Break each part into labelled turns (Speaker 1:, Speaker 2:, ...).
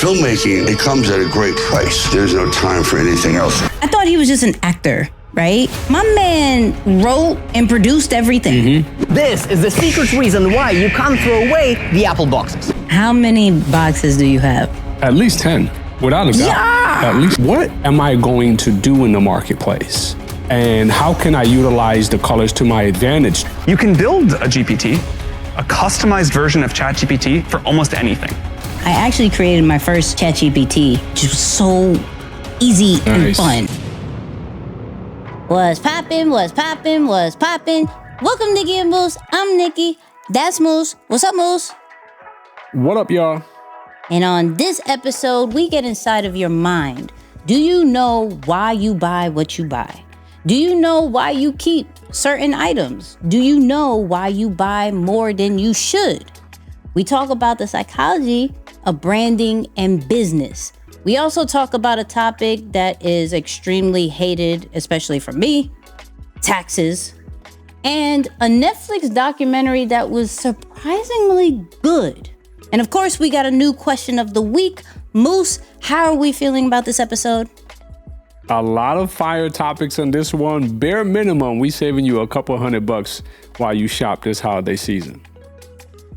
Speaker 1: filmmaking, it comes at a great price. There's no time for anything else.
Speaker 2: I thought he was just an actor, right? My man wrote and produced everything.
Speaker 3: This is the secret reason why you can't throw away the Apple boxes.
Speaker 2: How many boxes do you have?
Speaker 4: At least 10, without a doubt.
Speaker 2: Yeah!
Speaker 4: At least, what am I going to do in the marketplace? And how can I utilize the colors to my advantage?
Speaker 5: You can build a GPT, a customized version of Chat GPT for almost anything.
Speaker 2: I actually created my first Chat GPT, which was so easy and fun. What's poppin', what's poppin', what's poppin'? Welcome, Nicky and Moose. I'm Nicky. That's Moose. What's up, Moose?
Speaker 4: What up, y'all?
Speaker 2: And on this episode, we get inside of your mind. Do you know why you buy what you buy? Do you know why you keep certain items? Do you know why you buy more than you should? We talk about the psychology of branding and business. We also talk about a topic that is extremely hated, especially for me, taxes, and a Netflix documentary that was surprisingly good. And of course, we got a new question of the week. Moose, how are we feeling about this episode?
Speaker 4: A lot of fire topics on this one. Bare minimum, we saving you a couple $100 while you shop this holiday season.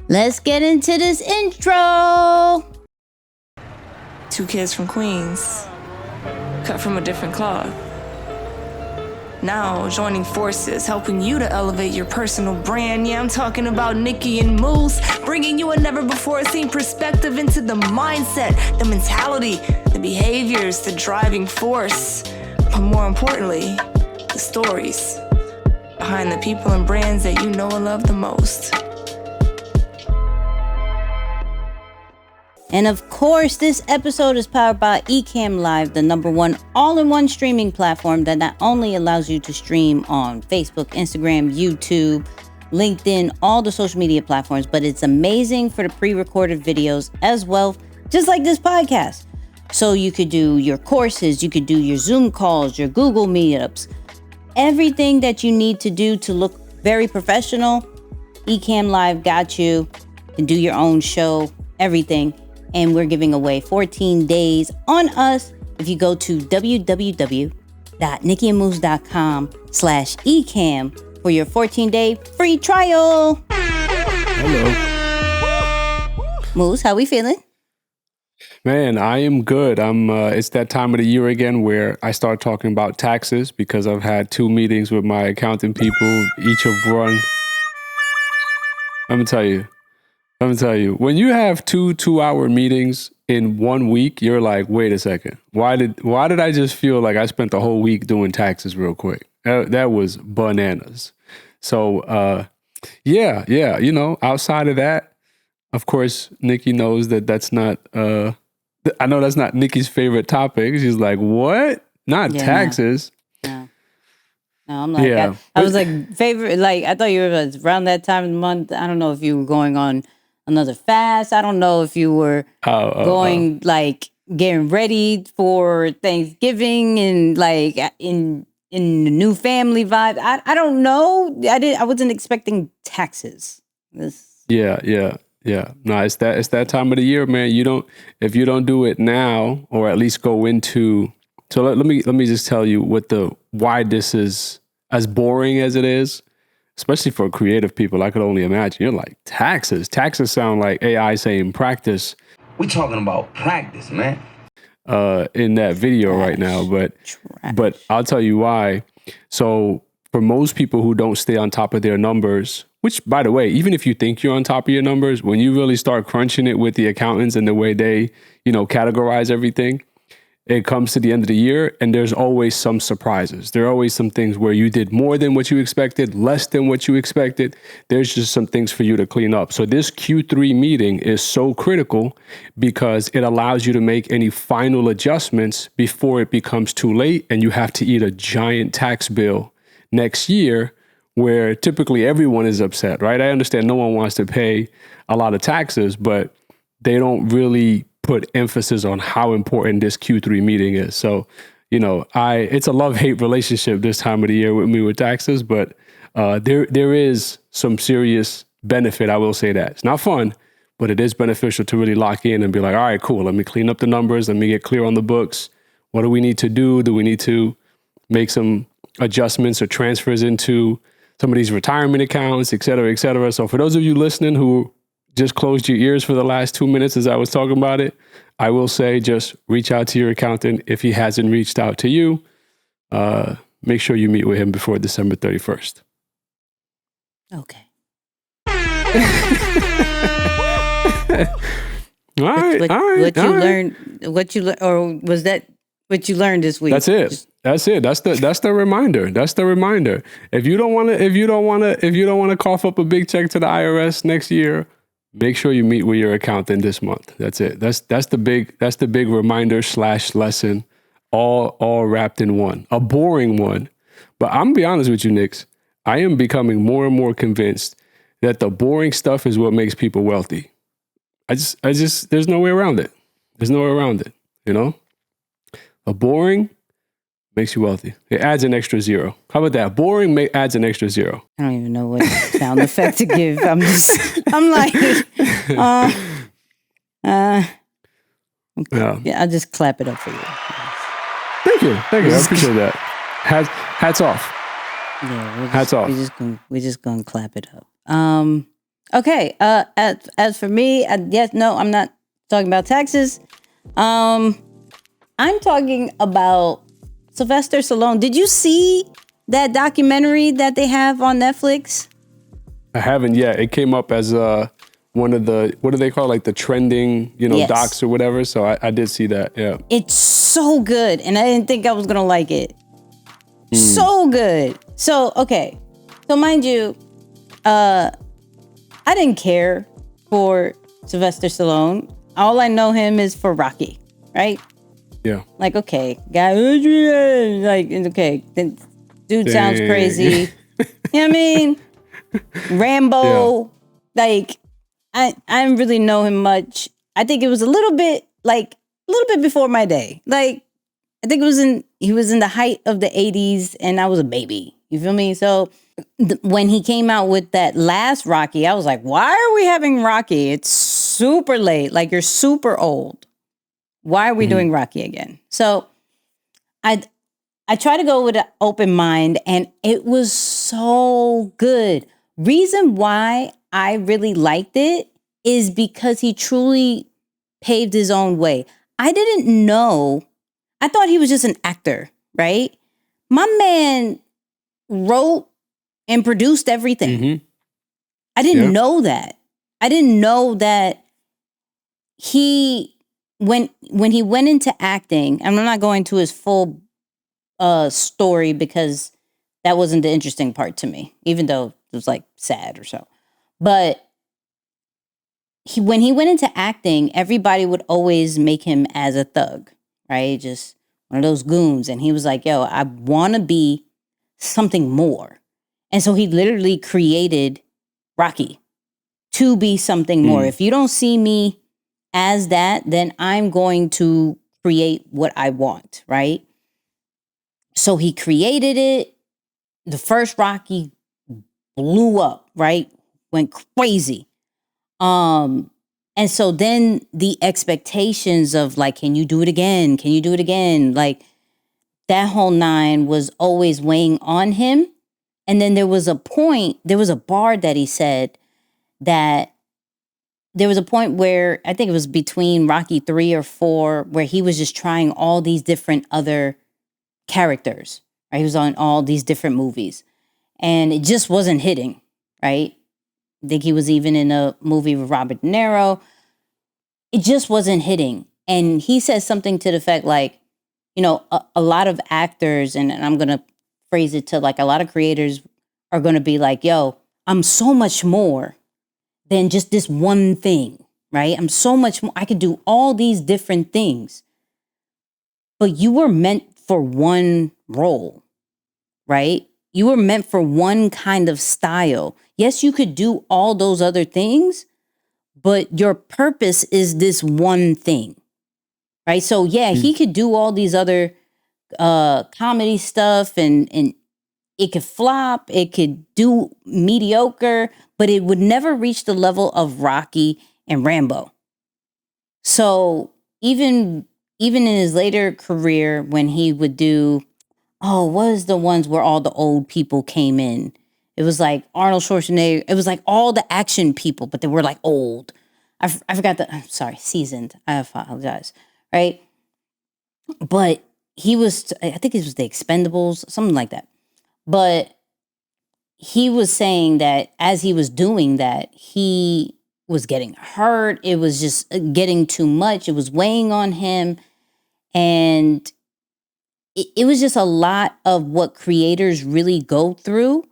Speaker 2: Let's get into this intro.
Speaker 6: Two kids from Queens, cut from a different cloth. Now joining forces, helping you to elevate your personal brand. Yeah, I'm talking about Nicky and Moose, bringing you a never-before-seen perspective into the mindset, the mentality, the behaviors, the driving force, but more importantly, the stories behind the people and brands that you know and love the most.
Speaker 2: And of course, this episode is powered by Ecamm Live, the #1 all-in-one streaming platform that not only allows you to stream on Facebook, Instagram, YouTube, LinkedIn, all the social media platforms, but it's amazing for the pre-recorded videos as well, just like this podcast. So you could do your courses, you could do your Zoom calls, your Google Meetups, everything that you need to do to look very professional. Ecamm Live got you. You can do your own show, everything. And we're giving away 14 days on us if you go to www.nickyandmoose.com/ecamm for your 14-day free trial.
Speaker 4: Hello.
Speaker 2: Moose, how we feeling?
Speaker 4: Man, I am good. It's that time of the year again where I start talking about taxes because I've had 2 meetings with my accounting people. Each have run. Let me tell you, when you have 2-hour meetings in 1 week, you're like, wait a second. Why did I just feel like I spent the whole week doing taxes real quick? That was bananas. So, yeah. Outside of that, of course, Nicky knows that's not, I know that's not Nicky's favorite topic. She's like, what? Not taxes.
Speaker 2: No, I'm like, I was like, favorite, like, I thought you were around that time of the month. I don't know if you were going on another fast. I don't know if you were going like getting ready for Thanksgiving and like in the new family vibe. I don't know. I wasn't expecting taxes.
Speaker 4: Yeah. No, it's that time of the year, man. If you don't do it now, or at least go into. So let me just tell you why this is as boring as it is. Especially for creative people, I could only imagine. You're like, taxes? Taxes sound like AI saying practice.
Speaker 7: We talking about practice, man.
Speaker 4: In that video right now, but I'll tell you why. So for most people who don't stay on top of their numbers, which by the way, even if you think you're on top of your numbers, when you really start crunching it with the accountants and the way they, categorize everything, it comes to the end of the year and there's always some surprises. There are always some things where you did more than what you expected, less than what you expected. There's just some things for you to clean up. So this Q3 meeting is so critical because it allows you to make any final adjustments before it becomes too late and you have to eat a giant tax bill next year where typically everyone is upset, right? I understand no one wants to pay a lot of taxes, but they don't really put emphasis on how important this Q3 meeting is. So, it's a love-hate relationship this time of the year with me with taxes, but there is some serious benefit. I will say that. It's not fun, but it is beneficial to really lock in and be like, all right, cool. Let me clean up the numbers. Let me get clear on the books. What do we need to do? Do we need to make some adjustments or transfers into some of these retirement accounts, et cetera, et cetera? So for those of you listening who just closed your ears for the last 2 minutes as I was talking about it, I will say just reach out to your accountant if he hasn't reached out to you. Make sure you meet with him before December 31st.
Speaker 2: Okay.
Speaker 4: All right.
Speaker 2: What you learned, or was that what you learned this week?
Speaker 4: That's it. That's the reminder. That's the reminder. If you don't want to cough up a big check to the IRS next year, make sure you meet with your accountant this month. That's it. That's the big reminder / lesson, all wrapped in one. A boring one. But I'm gonna be honest with you, Nix. I am becoming more and more convinced that the boring stuff is what makes people wealthy. I just there's no way around it. There's no way around it, you know? A boring makes you wealthy. It adds an extra zero. How about that? Boring adds an extra zero.
Speaker 2: I don't even know what sound effect to give. I'm like, okay. Yeah, I'll just clap it up for you.
Speaker 4: Thank you. I appreciate that. Hats off.
Speaker 2: Yeah,
Speaker 4: hats off.
Speaker 2: We're just gonna clap it up. Okay. As for me, I'm not talking about taxes. I'm talking about Sylvester Stallone. Did you see that documentary that they have on Netflix?
Speaker 4: I haven't yet. It came up as one of the, what do they call, like the trending,
Speaker 2: Yes.
Speaker 4: docs or whatever. So I did see that. Yeah.
Speaker 2: It's so good, and I didn't think I was gonna like it. So good. So okay. So mind you, I didn't care for Sylvester Stallone. All I know him is for Rocky, right?
Speaker 4: Yeah.
Speaker 2: Like, okay, guy, like, okay, then dude sounds crazy. You know what I mean? Rambo, like, I didn't really know him much. I think it was a little bit before my day. Like, I think he was in the height of the 80s and I was a baby. You feel me? So when he came out with that last Rocky, I was like, why are we having Rocky? It's super late. Like, you're super old. Why are we doing Rocky again? So I try to go with an open mind, and it was so good. Reason why I really liked it is because he truly paved his own way. I didn't know. I thought he was just an actor, right? My man wrote and produced everything.
Speaker 4: Mm-hmm.
Speaker 2: I didn't know that. I didn't know that when he went into acting, and I'm not going to his full story because that wasn't the interesting part to me, even though it was like sad or so. But when he went into acting, everybody would always make him as a thug, right? Just one of those goons. And he was like, yo, I want to be something more. And so he literally created Rocky to be something more. If you don't see me as that, then I'm going to create what I want, right? So he created it. The first Rocky blew up, right? Went crazy. And so then the expectations of like, can you do it again? Can you do it again? Like, that whole nine was always weighing on him. And then there was a bar that he said that there was a point where I think it was between Rocky 3 or 4 where he was just trying all these different other characters, right? He was on all these different movies and it just wasn't hitting, right? I think he was even in a movie with Robert De Niro. It just wasn't hitting. And he says something to the effect like, a lot of actors, and I'm going to phrase it to like a lot of creators are going to be like, yo, I'm so much more than just this one thing, right? I'm so much more. I could do all these different things. But you were meant for one role, right? You were meant for one kind of style. Yes, you could do all those other things, but your purpose is this one thing, right? So yeah, he could do all these other comedy stuff and it could flop, it could do mediocre, but it would never reach the level of Rocky. and Rambo. So even in his later career, when he would do, what was the ones where all the old people came in? It was like Arnold Schwarzenegger. It was like all the action people, but they were like old. I forgot I'm sorry, seasoned. I apologize. Right? But he was, I think it was the Expendables, something like that. But he was saying that as he was doing that, he was getting hurt. It was just getting too much. It was weighing on him. And it was just a lot of what creators really go through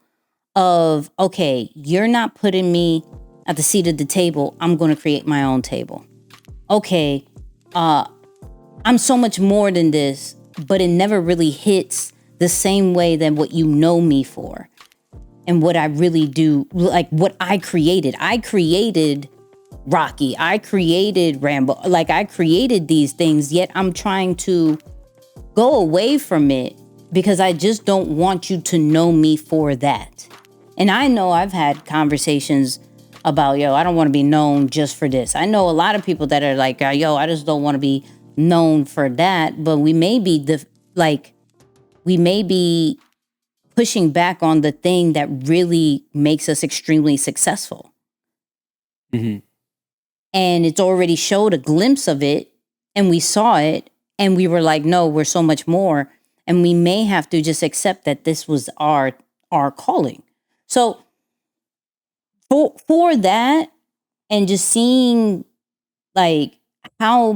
Speaker 2: of, okay, you're not putting me at the seat of the table. I'm going to create my own table. Okay, I'm so much more than this, but it never really hits the same way than what you know me for and what I really do, like what I created. I created Rocky. I created Rambo. Like I created these things, yet I'm trying to go away from it because I just don't want you to know me for that. And I know I've had conversations about, I don't want to be known just for this. I know a lot of people that are like, I just don't want to be known for that. But we may be pushing back on the thing that really makes us extremely successful.
Speaker 4: Mm-hmm.
Speaker 2: And it's already showed a glimpse of it, and we saw it, and we were like, no, we're so much more. And we may have to just accept that this was our calling. So for that, and just seeing like how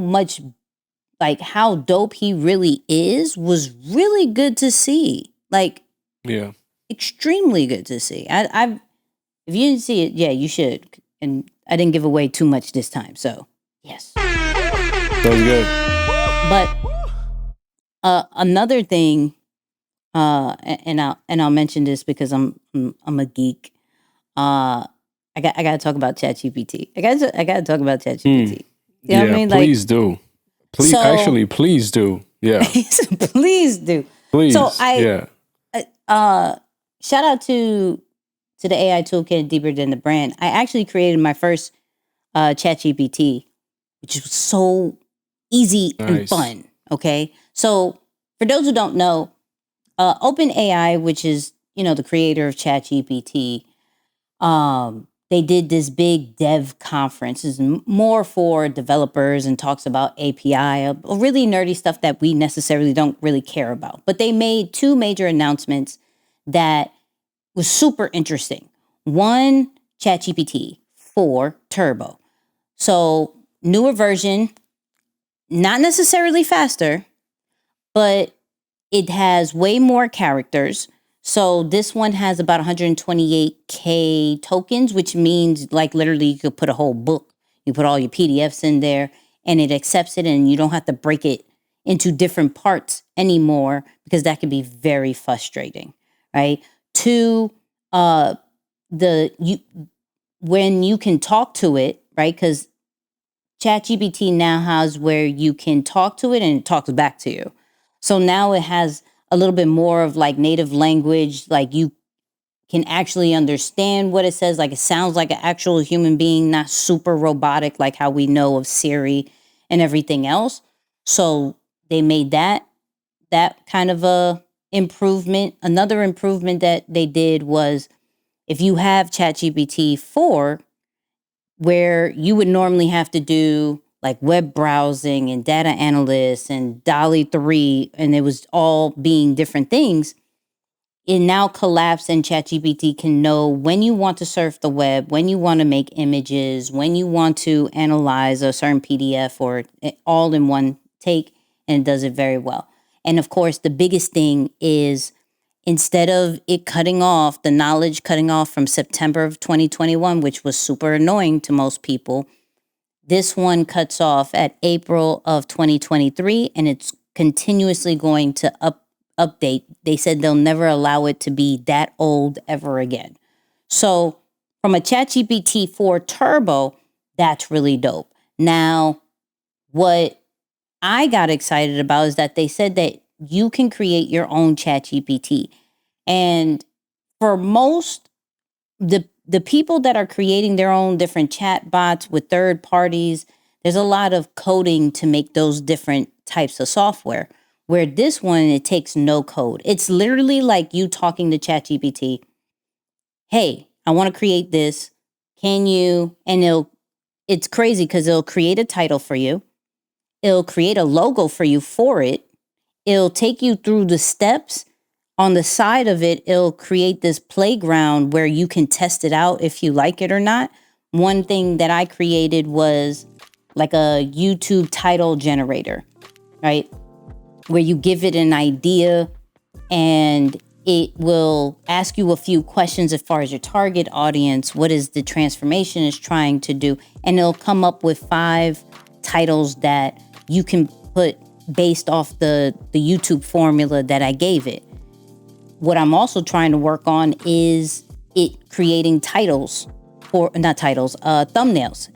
Speaker 2: dope he really is was really good to see. Like,
Speaker 4: yeah,
Speaker 2: extremely good to see. If you didn't see it, you should. And I didn't give away too much this time, so yes.
Speaker 4: That was good.
Speaker 2: But another thing, and I'll mention this because I'm a geek. I got to talk about Chat GPT. I got to talk about Chat GPT. You know what I mean?
Speaker 4: Please do. Please do. Yeah.
Speaker 2: Please do.
Speaker 4: Please.
Speaker 2: So shout out to the AI toolkit Deeper Than the Brand. I actually created my first Chat GPT, which was so easy and fun. Okay. So for those who don't know, OpenAI, which is, the creator of Chat GPT, they did this big dev conference. It's more for developers and talks about API, really nerdy stuff that we necessarily don't really care about. But they made two major announcements that was super interesting. One, ChatGPT 4 Turbo. So newer version, not necessarily faster, but it has way more characters. So this one has about 128K tokens, which means like literally you could put a whole book. You put all your PDFs in there and it accepts it, and you don't have to break it into different parts anymore because that could be very frustrating, right? Two, when you can talk to it, right? Because ChatGPT now has where you can talk to it and it talks back to you. So now it has a little bit more of like native language, like you can actually understand what it says. Like it sounds like an actual human being, not super robotic like how we know of Siri and everything else. So they made that kind of a improvement. Another improvement that they did was if you have ChatGPT 4, where you would normally have to do like web browsing and data analysts and DALL-E 3, and it was all being different things, it now collapsed, and ChatGPT can know when you want to surf the web, when you want to make images, when you want to analyze a certain PDF, or all in one take, and it does it very well. And of course, the biggest thing is instead of it cutting off, the knowledge cutting off from September of 2021, which was super annoying to most people, this one cuts off at April of 2023, and it's continuously going to update. They said they'll never allow it to be that old ever again. So from a ChatGPT 4 Turbo, that's really dope. Now, what I got excited about is that they said that you can create your own ChatGPT. And for most, the people that are creating their own different chat bots with third parties, there's a lot of coding to make those different types of software. Where this one, it takes no code. It's literally like you talking to Chat GPT. Hey, I want to create this. Can you? And it's crazy because it'll create a title for you. It'll create a logo for you for it. It'll take you through the steps. On the side of it, it'll create this playground where you can test it out if you like it or not. One thing that I created was like a YouTube title generator, right? Where you give it an idea and it will ask you a few questions as far as your target audience, what is the transformation is trying to do, and it'll come up with 5 titles that you can put based off the YouTube formula that I gave it. What I'm also trying to work on is it creating thumbnails.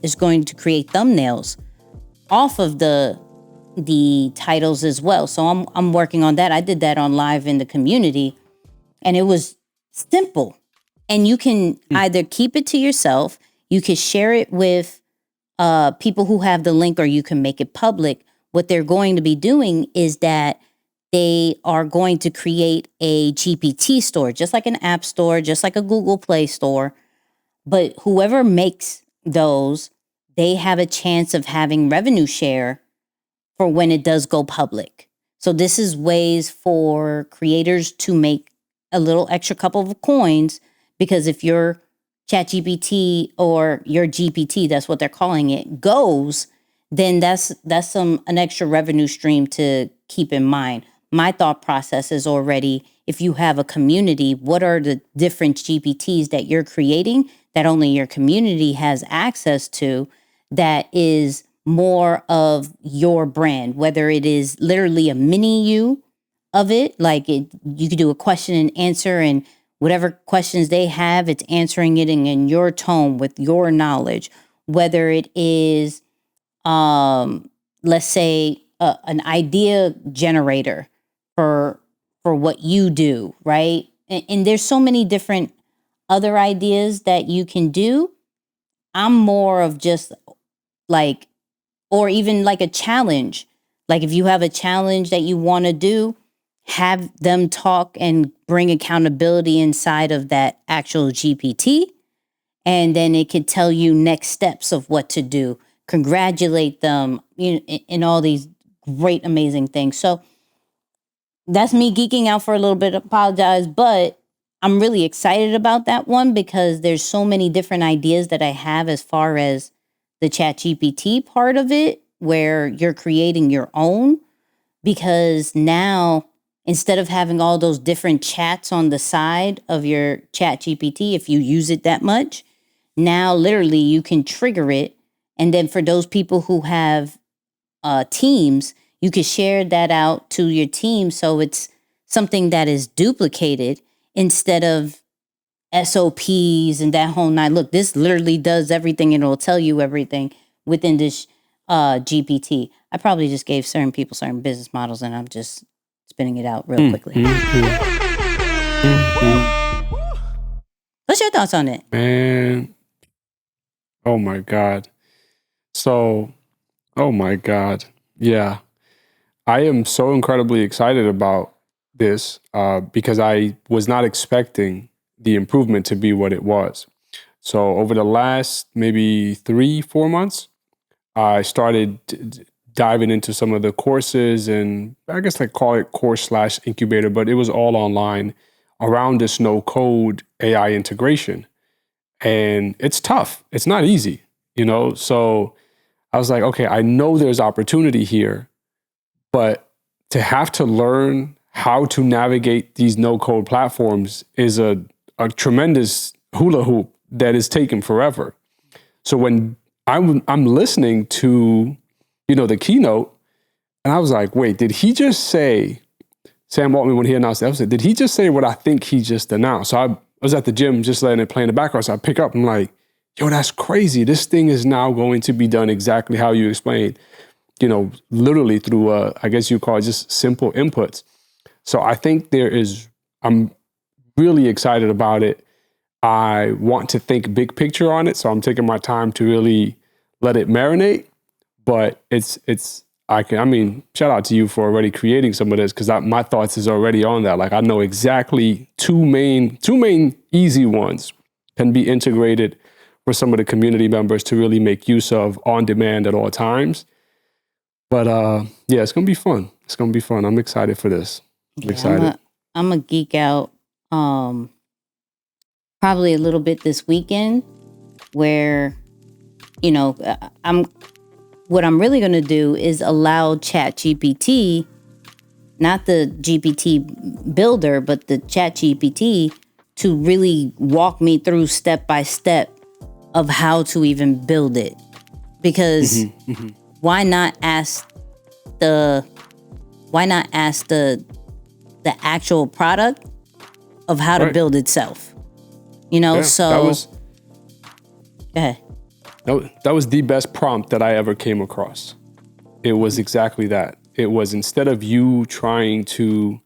Speaker 2: It's going to create thumbnails off of the titles as well. So I'm working on that. I did that on live in the community, and it was simple. And you can either keep it to yourself, you can share it with people who have the link, or you can make it public. What they're going to be doing is that they are going to create a GPT store, just like an app store, just like a Google Play store. But whoever makes those, they have a chance of having revenue share for when it does go public. So this is ways for creators to make a little extra couple of coins, because if your ChatGPT or your GPT, that's what they're calling it, goes, then that's an extra revenue stream to keep in mind. My thought process is already, if you have a community, what are the different GPTs that you're creating that only your community has access to, that is more of your brand, whether it is literally a mini you of it, like you could do a question and answer, and whatever questions they have, it's answering it in your tone with your knowledge, whether it is, let's say, an idea generator for what you do, right? And there's so many different other ideas that you can do. I'm more of just like, or even like a challenge. Like if you have a challenge that you want to do, have them talk and bring accountability inside of that actual GPT. And then it could tell you next steps of what to do, congratulate them, in all these great, amazing things. So that's me geeking out for a little bit. Apologize, but I'm really excited about that one because there's so many different ideas that I have as far as the ChatGPT part of it, where you're creating your own. Because now, instead of having all those different chats on the side of your ChatGPT, if you use it that much, now literally you can trigger it. And then for those people who have teams, you can share that out to your team. So it's something that is duplicated instead of SOPs and that whole nine. Look, this literally does everything, and it'll tell you everything within this GPT. I probably just gave certain people certain business models, and I'm just spinning it out real quickly. What's your thoughts on it?
Speaker 4: Man. Oh my God. So, oh my God. Yeah. I am so incredibly excited about this because I was not expecting the improvement to be what it was. So over the last maybe 3-4 months, I started diving into some of the courses, and I guess like call it course/incubator, but it was all online around this no code AI integration. And it's tough. It's not easy, So I was like, okay, I know there's opportunity here, but to have to learn how to navigate these no-code platforms is a tremendous hula hoop that is taking forever. So when I'm listening to, the keynote, and I was like, wait, did he just say, Sam Altman, when he announced the episode, did he just say what I think he just announced? So I was at the gym just letting it play in the background. So I pick up, I'm like, yo, that's crazy. This thing is now going to be done exactly how you explained, literally through, I guess you call it just simple inputs. So I think I'm really excited about it. I want to think big picture on it. So I'm taking my time to really let it marinate. But shout out to you for already creating some of this, because my thoughts is already on that. Like, I know exactly two main easy ones can be integrated for some of the community members to really make use of on demand at all times. But yeah, it's gonna be fun. It's gonna be fun. I'm excited for this. I'm excited.
Speaker 2: I'm a geek out probably a little bit this weekend, where what I'm really going to do is allow Chat GPT, not the GPT builder, but the Chat GPT, to really walk me through step by step of how to even build it. Because why not ask the actual product of how to build itself? Go ahead.
Speaker 4: That was the best prompt that I ever came across. It was exactly that. It was, instead of you trying to,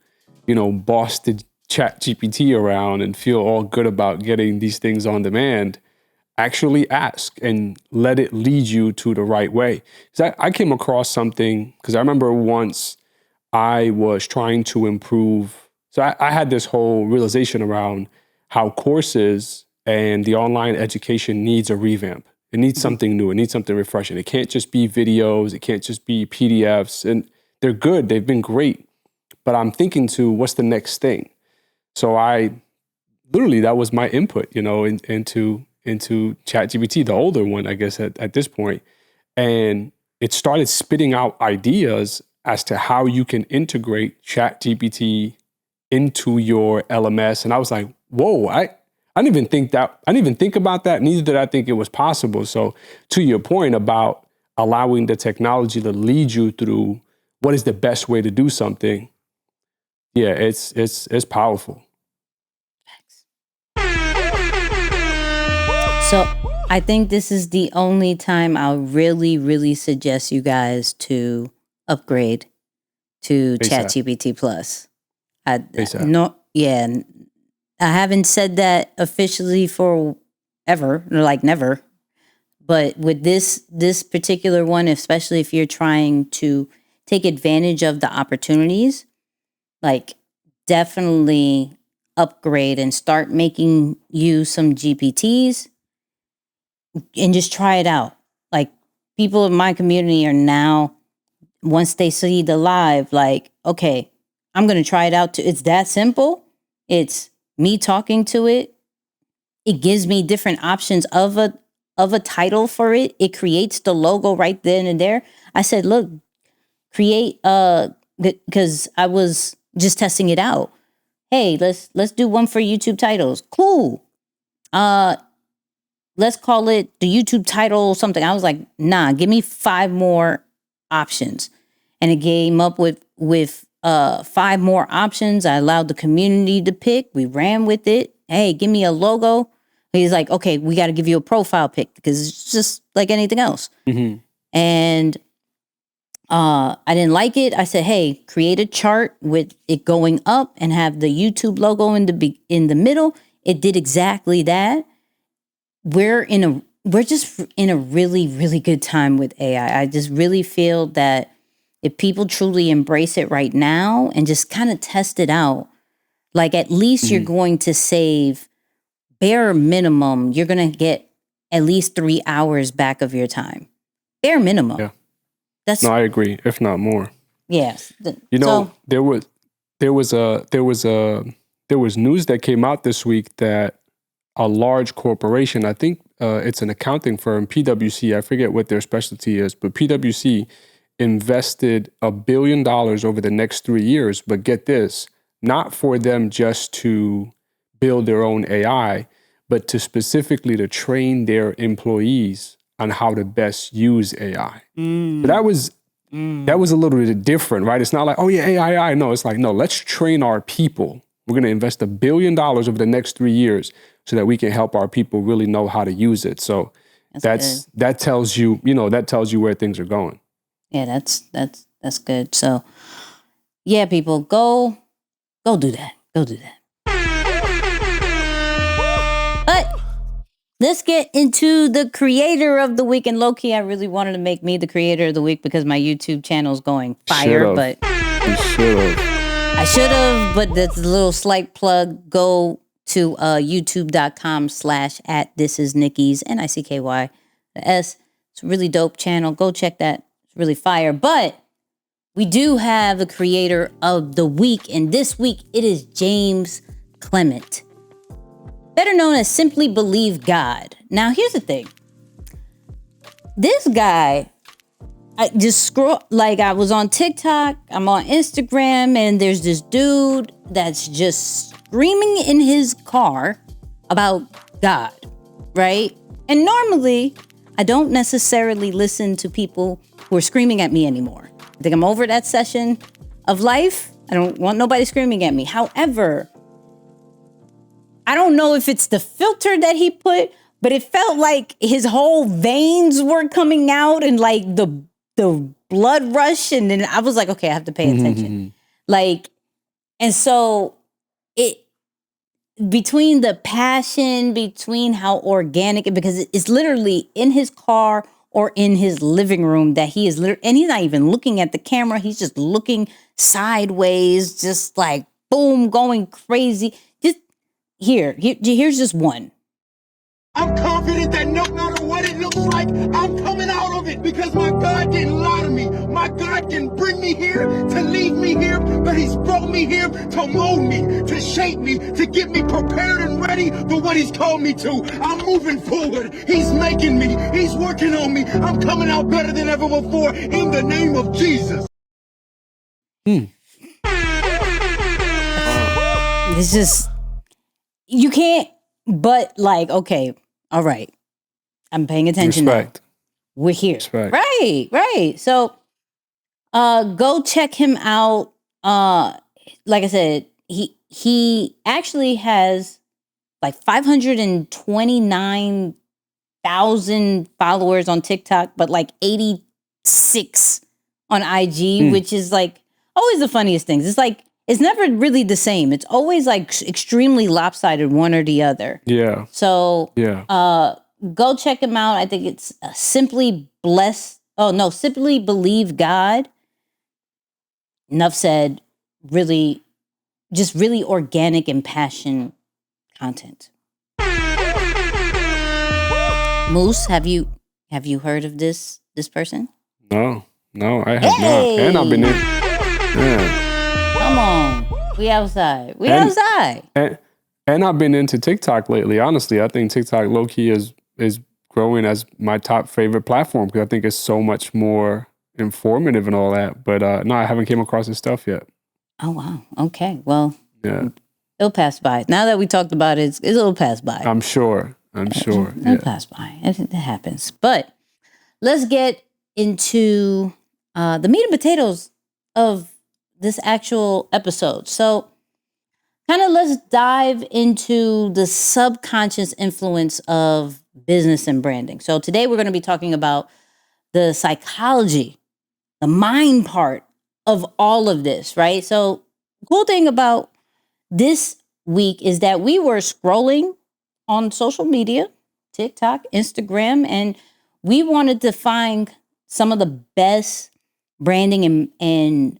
Speaker 4: boss the Chat GPT around and feel all good about getting these things on demand, actually ask and let it lead you to the right way. Because I came across something, because I remember once I was trying to improve. So I had this whole realization around how courses and the online education needs a revamp. It needs something new. It needs something refreshing. It can't just be videos. It can't just be PDFs. And they're good. They've been great. But I'm thinking what's the next thing? So that was my input, into ChatGPT, the older one, I guess, at this point. And it started spitting out ideas as to how you can integrate ChatGPT into your LMS. And I was like, whoa, I didn't even think about that. Neither did I think it was possible. So to your point about allowing the technology to lead you through what is the best way to do something, yeah, it's powerful.
Speaker 2: So I think this is the only time I'll really, really suggest you guys to upgrade to ChatGPT Plus. I haven't said that officially for ever, like never. But with this particular one, especially if you're trying to take advantage of the opportunities, like definitely upgrade and start making use some GPTs and just try it out. Like, people in my community are now, once they see the live, like, okay, I'm going to try it out too. It's that simple. It's me talking to it. It gives me different options of a title for it. It creates the logo right then and there. I said, look, create because I was just testing it out. Hey, let's do one for YouTube titles. Cool. Let's call it the YouTube title something. I was like, nah, give me 5 more options. And it came up with 5 more options. I allowed the community to pick. We ran with it. Hey, give me a logo. He's like, okay, we got to give you a profile pic because it's just like anything else. Mm-hmm. And I didn't like it. I said, hey, create a chart with it going up and have the YouTube logo in the middle. It did exactly that. We're just in a really, really good time with AI. I just really feel that if people truly embrace it right now and just kind of test it out, like, at least you're going to save, bare minimum, you're going to get at least 3 hours back of your time. Bare minimum.
Speaker 4: Yeah. No, I agree, if not more.
Speaker 2: Yes.
Speaker 4: There was news that came out this week that a large corporation, I think it's an accounting firm, PwC, I forget what their specialty is, but PwC invested $1 billion over the next 3 years. But get this, not for them just to build their own AI, but specifically to train their employees on how to best use AI. But that was a little bit different, right? It's not like, oh yeah, AI. No, it's like, no, let's train our people. We're going to invest $1 billion over the next 3 years so that we can help our people really know how to use it. So that tells you where things are going.
Speaker 2: Yeah, that's good. So yeah, people, go do that. Go do that. Let's get into the creator of the week. And low-key, I really wanted to make me the creator of the week because my YouTube channel is going fire.
Speaker 4: Should've.
Speaker 2: But
Speaker 4: You should have.
Speaker 2: I should have, but that's a little slight plug. Go to youtube.com/@thisisnicky's, Nicky, the S. It's a really dope channel. Go check that. It's really fire. But we do have the creator of the week. And this week, it is James Clement, better known as Simply Believe God. Now, here's the thing. This guy, I just I was on TikTok, I'm on Instagram, and there's this dude that's just screaming in his car about God, right? And normally, I don't necessarily listen to people who are screaming at me anymore. I think I'm over that session of life. I don't want nobody screaming at me. However, I don't know if it's the filter that he put, but it felt like his whole veins were coming out and like the blood rush. And then I was like, okay, I have to pay attention. And so between the passion, between how organic, because it's literally in his car or in his living room that he is and he's not even looking at the camera. He's just looking sideways, just like boom, going crazy. Just here's just one.
Speaker 8: I'm confident that no matter what it looks like, I'm coming out of it because my God didn't lie to me. My God didn't bring me here to leave me here, but he's brought me here to mold me, to shape me, to get me prepared and ready for what he's called me to. I'm moving forward. He's making me. He's working on me. I'm coming out better than ever before in the name of Jesus.
Speaker 2: It's just, you can't but like, okay, all right, I'm paying attention
Speaker 4: Respect.
Speaker 2: now. We're here.
Speaker 4: Respect.
Speaker 2: Right. So go check him out. Like I said, he actually has like 529,000 followers on TikTok, but like 86 on IG, which is like always the funniest things. It's like, it's never really the same. It's always like extremely lopsided, one or the other.
Speaker 4: Yeah.
Speaker 2: So
Speaker 4: Yeah.
Speaker 2: go check him out. I think it's Simply Believe God. Enough said. Really, just really organic and passion content. Moose, have you heard of this person?
Speaker 4: No, I have not. And I've been in. Yeah.
Speaker 2: Come on. We outside.
Speaker 4: And I've been into TikTok lately. Honestly, I think TikTok low-key is growing as my top favorite platform because I think it's so much more informative and all that. But no, I haven't came across his stuff yet.
Speaker 2: Oh, wow. Okay. Well,
Speaker 4: Yeah.
Speaker 2: it'll pass by. Now that we talked about it, it'll pass by.
Speaker 4: I'm sure.
Speaker 2: It'll pass by. It happens. But let's get into the meat and potatoes of this actual episode. So kind of let's dive into the subconscious influence of business and branding. So today we're going to be talking about the psychology, the mind part of all of this, right? So cool thing about this week is that we were scrolling on social media, TikTok, Instagram, and we wanted to find some of the best branding and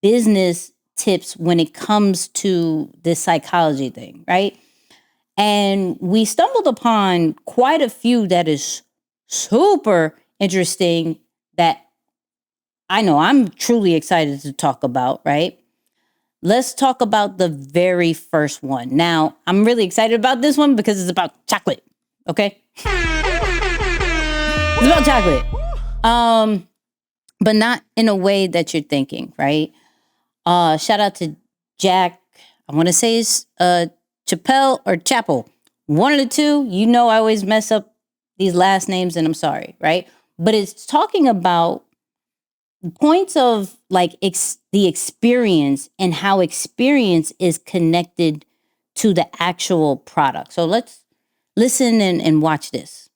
Speaker 2: business tips when it comes to this psychology thing, right? And we stumbled upon quite a few that is super interesting that I know I'm truly excited to talk about, right? Let's talk about the very first one. Now, I'm really excited about this one because it's about chocolate, okay? It's about chocolate. But not in a way that you're thinking, right? Shout out to Jack. I want to say it's Chappelle or Chapel. One of the two. You know I always mess up these last names and I'm sorry, right? But it's talking about points of like the experience and how experience is connected to the actual product. So let's listen and watch this.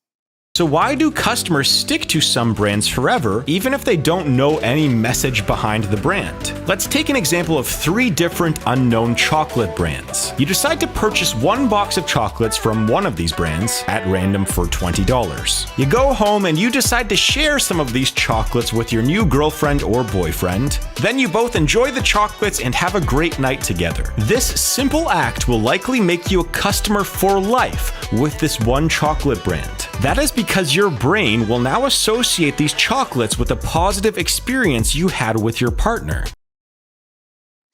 Speaker 9: So why do customers stick to some brands forever, even if they don't know any message behind the brand? Let's take an example of 3 different unknown chocolate brands. You decide to purchase 1 box of chocolates from one of these brands at random for $20. You go home and you decide to share some of these chocolates with your new girlfriend or boyfriend. Then you both enjoy the chocolates and have a great night together. This simple act will likely make you a customer for life with this one chocolate brand. That is because your brain will now associate these chocolates with a positive experience you had with your partner.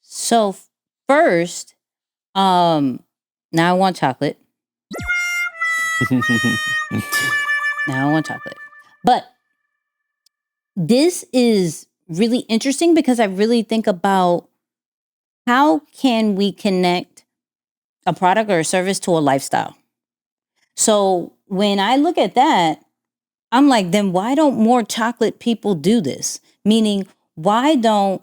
Speaker 2: So first, now I want chocolate. Now I want chocolate. But this is really interesting because I really think about how can we connect a product or a service to a lifestyle. So when I look at that, I'm like, then why don't more chocolate people do this? Meaning, why don't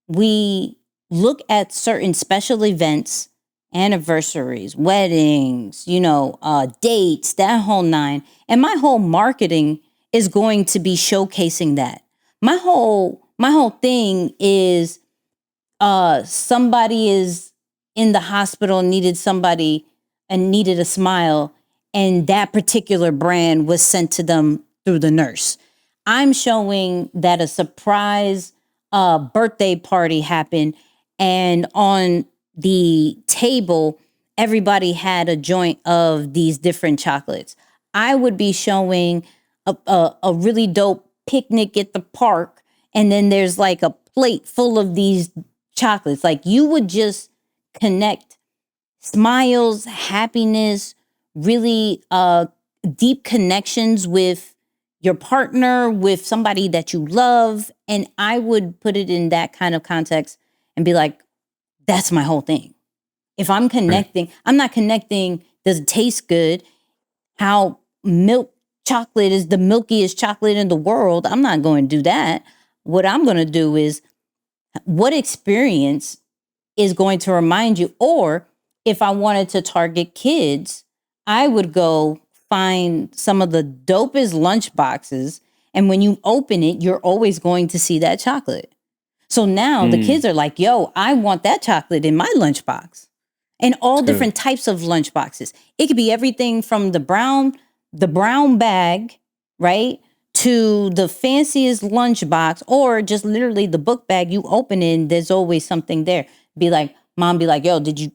Speaker 2: we look at certain special events, anniversaries, weddings, dates, that whole 9. And my whole marketing is going to be showcasing that. My whole thing is somebody is in the hospital, needed somebody and needed a smile, and that particular brand was sent to them through the nurse. I'm showing that a surprise birthday party happened, and on the table, everybody had a joint of these different chocolates. I would be showing a really dope picnic at the park, and then there's like a plate full of these chocolates. Like, you would just connect smiles, happiness, really deep connections with your partner, with somebody that you love. And I would put it in that kind of context and be like, that's my whole thing. If I'm connecting, I'm not connecting, does it taste good? How milk chocolate is the milkiest chocolate in the world. I'm not going to do that. What I'm going to do is, what experience is going to remind you? Or if I wanted to target kids, I would go find some of the dopest lunch boxes. And when you open it, you're always going to see that chocolate. So now the kids are like, yo, I want that chocolate in my lunchbox. And all different types of lunch boxes. It could be everything from the brown bag, right, to the fanciest lunch box, or just literally the book bag. You open it, and there's always something there. Be like, mom, be like, yo, did you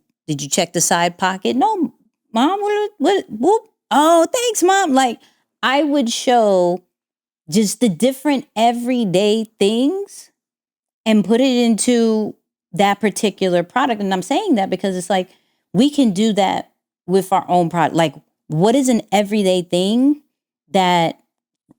Speaker 2: check the side pocket? No, mom. What? Whoop. Oh, thanks, mom. Like, I would show just the different everyday things and put it into that particular product. And I'm saying that because it's like, we can do that with our own product. Like, what is an everyday thing that,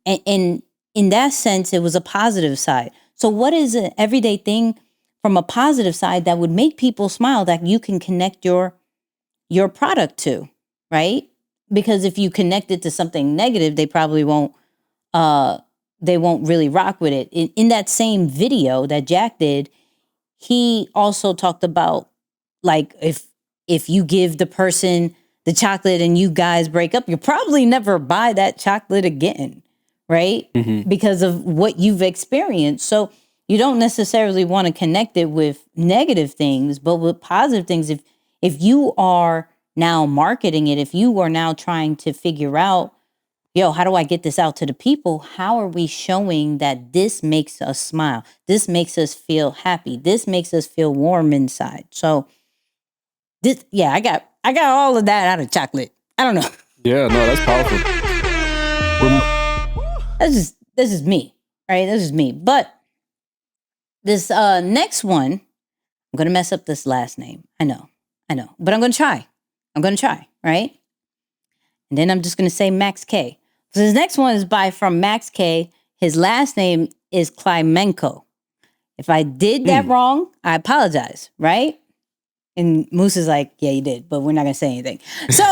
Speaker 2: and in that sense, it was a positive side. So what is an everyday thing from a positive side that would make people smile, that you can connect your product to, right? Because if you connect it to something negative, they probably won't really rock with it. In that same video that Jack did, he also talked about, like, if you give the person the chocolate and you guys break up, you'll probably never buy that chocolate again, right? Mm-hmm. Because of what you've experienced. So you don't necessarily want to connect it with negative things, but with positive things. If you are now marketing it, if you are now trying to figure out, yo, how do I get this out to the people? How are we showing that this makes us smile? This makes us feel happy. This makes us feel warm inside. So this, yeah, I got all of that out of chocolate. I don't know.
Speaker 4: Yeah, no, that's powerful.
Speaker 2: This is me, right? This is me. But this next one, I'm gonna mess up this last name. I know, but I'm gonna try. Right? And then I'm just gonna say Max K. So this next one is from Max K. His last name is Clemenco. If I did that wrong, I apologize, right? And Moose is like, yeah, you did, but we're not gonna say anything. So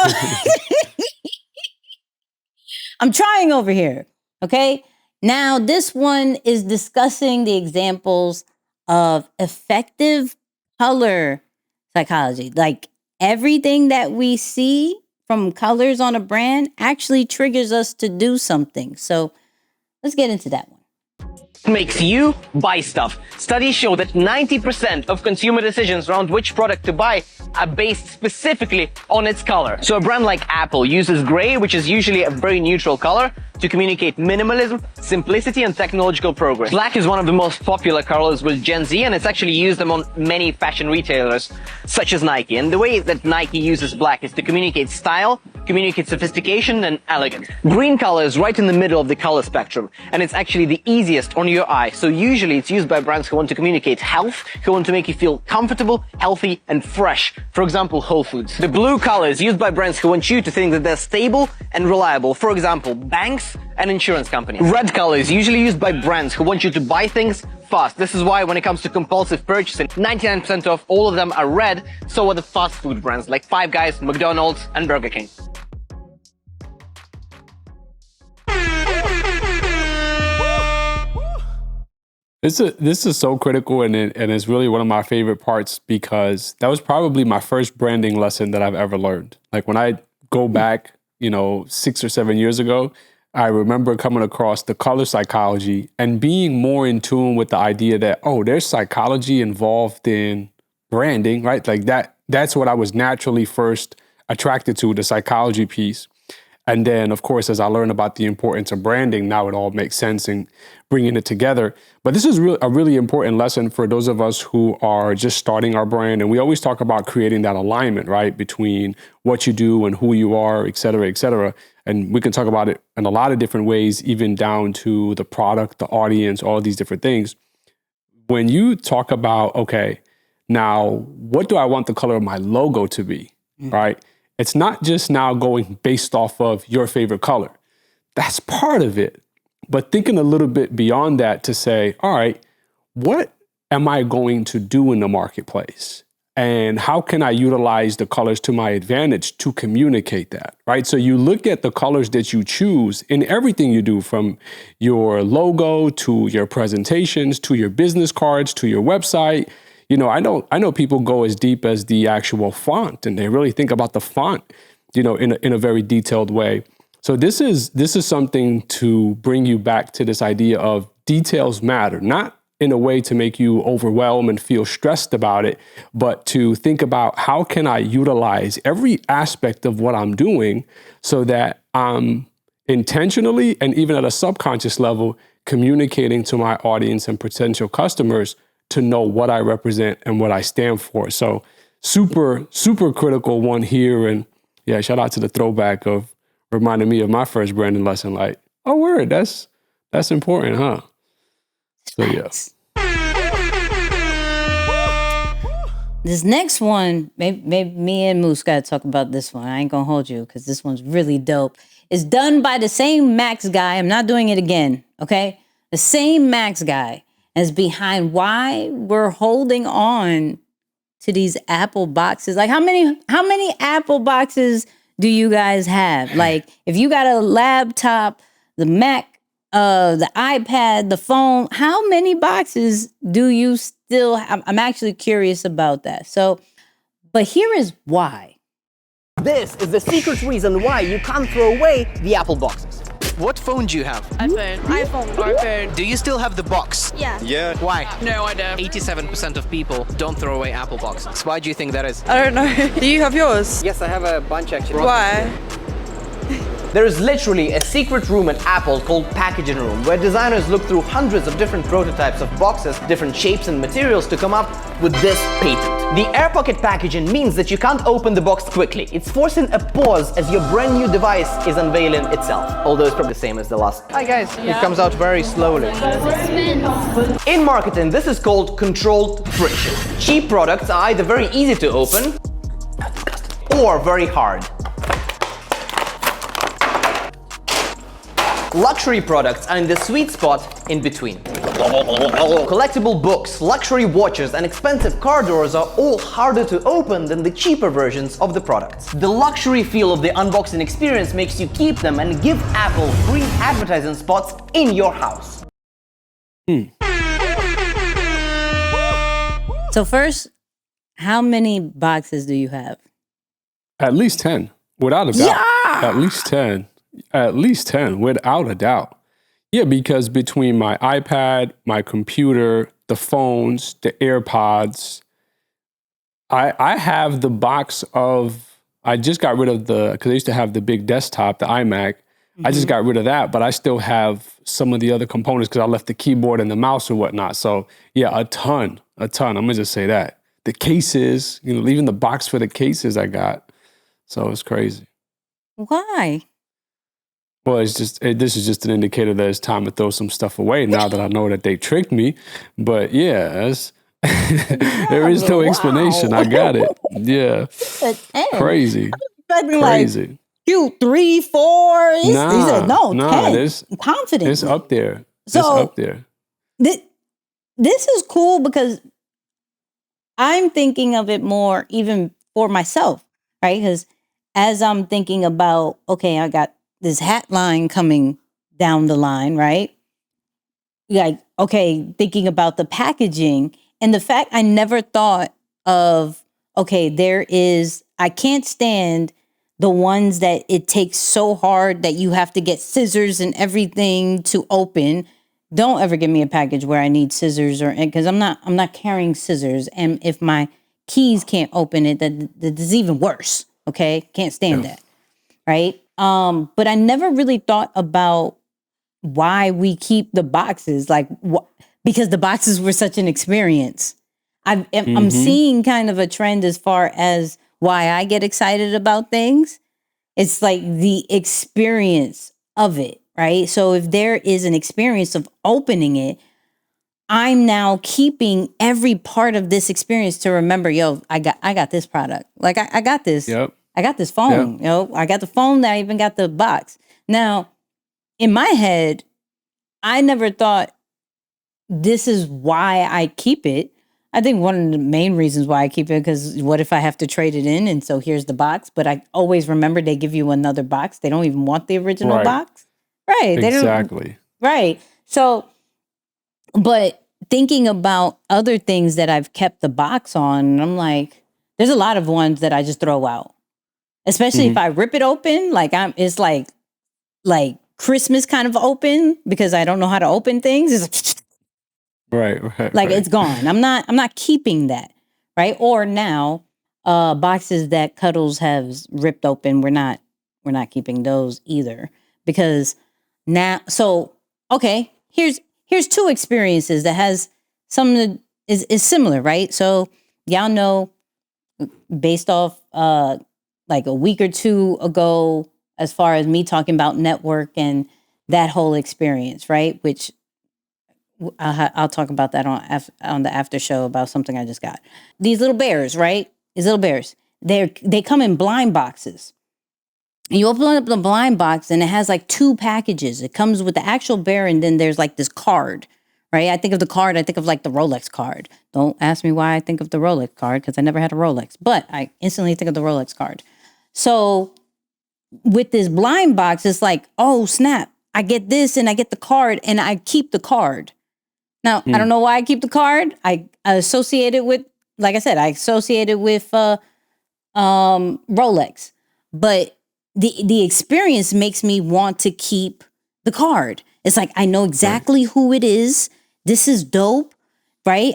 Speaker 2: I'm trying over here. Okay. Now this one is discussing the examples of effective color psychology. Like, everything that we see from colors on a brand actually triggers us to do something. So let's get into that one.
Speaker 10: Makes you buy stuff. Studies show that 90% of consumer decisions around which product to buy are based specifically on its color. So a brand like Apple uses gray, which is usually a very neutral color, to communicate minimalism, simplicity, and technological progress. Black is one of the most popular colors with Gen Z, and it's actually used among many fashion retailers, such as Nike. And the way that Nike uses black is to communicate style, communicate sophistication, and elegance. Green color is right in the middle of the color spectrum, and it's actually the easiest on your eye. So usually it's used by brands who want to communicate health, who want to make you feel comfortable, healthy, and fresh. For example, Whole Foods. The blue color is used by brands who want you to think that they're stable and reliable. For example, banks and insurance companies. Red color is usually used by brands who want you to buy things fast. This is why when it comes to compulsive purchasing, 99% of all of them are red. So are the fast food brands like Five Guys, McDonald's, and Burger King.
Speaker 4: This is so critical, and it's really one of my favorite parts, because that was probably my first branding lesson that I've ever learned. Like when I go back, 6 or 7 years ago, I remember coming across the color psychology and being more in tune with the idea that, oh, there's psychology involved in branding, right? Like that's what I was naturally first attracted to, the psychology piece. And then, of course, as I learned about the importance of branding, now it all makes sense in bringing it together. But this is a really important lesson for those of us who are just starting our brand. And we always talk about creating that alignment, right, between what you do and who you are, et cetera, et cetera. And we can talk about it in a lot of different ways, even down to the product, the audience, all these different things. When you talk about, okay, now what do I want the color of my logo to be, right? It's not just now going based off of your favorite color. That's part of it. But thinking a little bit beyond that to say, all right, what am I going to do in the marketplace? And how can I utilize the colors to my advantage to communicate that, right? So you look at the colors that you choose in everything you do, from your logo to your presentations, to your business cards, to your website. I know people go as deep as the actual font, and they really think about the font, in a very detailed way. So this is something to bring you back to this idea of details matter, not in a way to make you overwhelmed and feel stressed about it, but to think about how can I utilize every aspect of what I'm doing so that I'm intentionally and even at a subconscious level communicating to my audience and potential customers to know what I represent and what I stand for. So super, super critical one here. And yeah, shout out to the throwback of reminding me of my first branding lesson. Like, oh, word, that's important, huh? So yeah.
Speaker 2: This next one, maybe me and Moose got to talk about this one. I ain't gonna hold you because this one's really dope. It's done by the same Max guy. I'm not doing it again, okay? The same Max guy is behind why we're holding on to these Apple boxes. Like how many Apple boxes do you guys have? Like if you got a laptop, the Mac, the iPad, the phone, how many boxes do you still have? I'm actually curious about that. So, but here is why.
Speaker 3: This is the secret reason why you can't throw away the Apple boxes.
Speaker 10: What phone do you have?
Speaker 11: iPhone.
Speaker 10: Do you still have the box?
Speaker 11: Yeah.
Speaker 10: Why?
Speaker 11: No, I don't.
Speaker 10: 87% of people don't throw away Apple boxes. Why do you think that is?
Speaker 11: I don't know. Do you have yours?
Speaker 3: Yes, I have a bunch actually.
Speaker 11: Why?
Speaker 3: There is literally a secret room at Apple called Packaging Room, where designers look through hundreds of different prototypes of boxes, different shapes and materials to come up with this patent. The air pocket packaging means that you can't open the box quickly. It's forcing a pause as your brand new device is unveiling itself. Although it's probably the same as the last. Hi guys, it comes out very slowly. In marketing, this is called controlled friction. Cheap products are either very easy to open or very hard. Luxury products are in the sweet spot in between. Collectible books, luxury watches, and expensive car doors are all harder to open than the cheaper versions of the products. The luxury feel of the unboxing experience makes you keep them and give Apple free advertising spots in your house.
Speaker 2: So first, how many boxes do you have?
Speaker 4: At least 10. Without a doubt. At least 10. At least 10, without a doubt. Yeah, because between my iPad, my computer, the phones, the AirPods, I have the box of, I just got rid of because I used to have the big desktop, the iMac. I just got rid of that, but I still have some of the other components because I left the keyboard and the mouse or whatnot. So yeah, a ton. I'm gonna just say that. The cases, even the box for the cases I got. So it's crazy.
Speaker 2: Why?
Speaker 4: Well, this is just an indicator that it's time to throw some stuff away now that I know that they tricked me. But yeah, there is no explanation. I got it. Yeah. Crazy. Crazy.
Speaker 2: You 3, 4. He said, no, 10. Confident.
Speaker 4: It's up there.
Speaker 2: So,
Speaker 4: it's up there.
Speaker 2: This is cool because I'm thinking of it more even for myself, right? Because as I'm thinking about, okay, I got this hat line coming down the line, right? Like, okay, thinking about the packaging and the fact I never thought of, okay, I can't stand the ones that it takes so hard that you have to get scissors and everything to open. Don't ever give me a package where I need scissors because I'm not carrying scissors. And if my keys can't open it, that is even worse. Okay. Can't stand that. Right. But I never really thought about why we keep the boxes, like because the boxes were such an experience. I'm seeing kind of a trend as far as why I get excited about things. It's like the experience of it, right? So if there is an experience of opening it, I'm now keeping every part of this experience to remember, I got this product. Like I got this.
Speaker 4: Yep.
Speaker 2: I got this phone.
Speaker 4: Yep.
Speaker 2: I got the phone. I even got the box. Now, in my head, I never thought this is why I keep it. I think one of the main reasons why I keep it, because what if I have to trade it in? And so here's the box. But I always remember they give you another box. They don't even want the original box. Right.
Speaker 4: Exactly.
Speaker 2: Right. So, but thinking about other things that I've kept the box on, I'm like, there's a lot of ones that I just throw out. Especially if I rip it open, it's like Christmas kind of open because I don't know how to open things. It's
Speaker 4: like, right.
Speaker 2: It's gone. I'm not keeping that, right? Or now, boxes that Cuddles has ripped open, we're not keeping those either because now. So okay, here's two experiences that has something that is similar, right? So y'all know, based off like a week or two ago, as far as me talking about network and that whole experience, right? Which I'll talk about that on the after show about something I just got. These little bears, right? These little bears, they come in blind boxes. And you open up the blind box and it has like 2 packages. It comes with the actual bear and then there's like this card, right? I think of the card, I think of like the Rolex card. Don't ask me why I think of the Rolex card because I never had a Rolex, but I instantly think of the Rolex card. So with this blind box, it's like, oh snap, I get this and I get the card and I keep the card. Now, I don't know why I keep the card. I associate it with, like I said, with Rolex. But the experience makes me want to keep the card. It's like, I know exactly who it is. This is dope, right?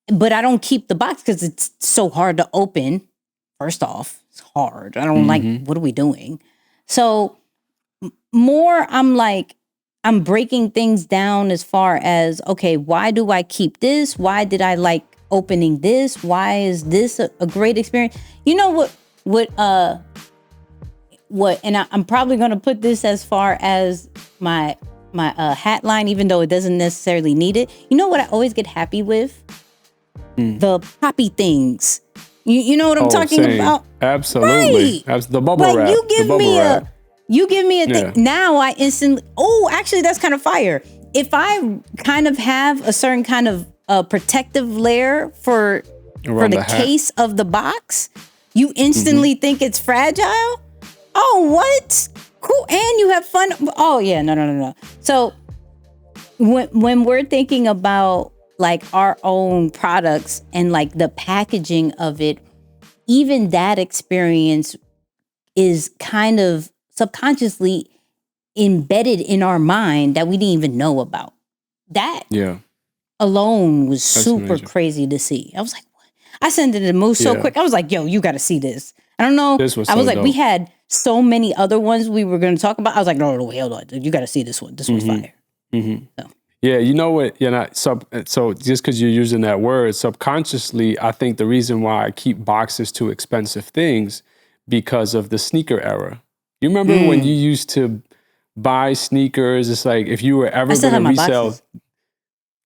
Speaker 2: But I don't keep the box because it's so hard to open. First off, it's hard. I don't like, what are we doing? So more, I'm breaking things down as far as, okay, why do I keep this? Why did I like opening this? Why is this a great experience? You know and I'm probably going to put this as far as my hat line, even though it doesn't necessarily need it. You know what I always get happy with? The poppy things. You know what I'm talking about?
Speaker 4: Absolutely.
Speaker 2: Right.
Speaker 4: The bubble wrap.
Speaker 2: You give me a thing. Now I instantly, actually that's kind of fire. If I kind of have a certain kind of protective layer for the case of the box, you instantly think it's fragile. Oh, what? Cool. And you have fun. Oh yeah, no. So when we're thinking about like our own products and like the packaging of it, even that experience is kind of subconsciously embedded in our mind that we didn't even know about. That alone was super crazy to see. I was like, what? I sent it to Moose so quick. I was like, yo, you got to see this. I don't know.
Speaker 4: This was
Speaker 2: I was
Speaker 4: so
Speaker 2: like,
Speaker 4: dope.
Speaker 2: we had so many other ones we were going to talk about. I was like, no, wait, hold on. You got to see this one. This one's fire. So.
Speaker 4: Yeah, you know what? So just because you're using that word, subconsciously, I think the reason why I keep boxes to expensive things because of the sneaker era. You remember when you used to buy sneakers? It's like if you were ever going to resell,
Speaker 2: boxes.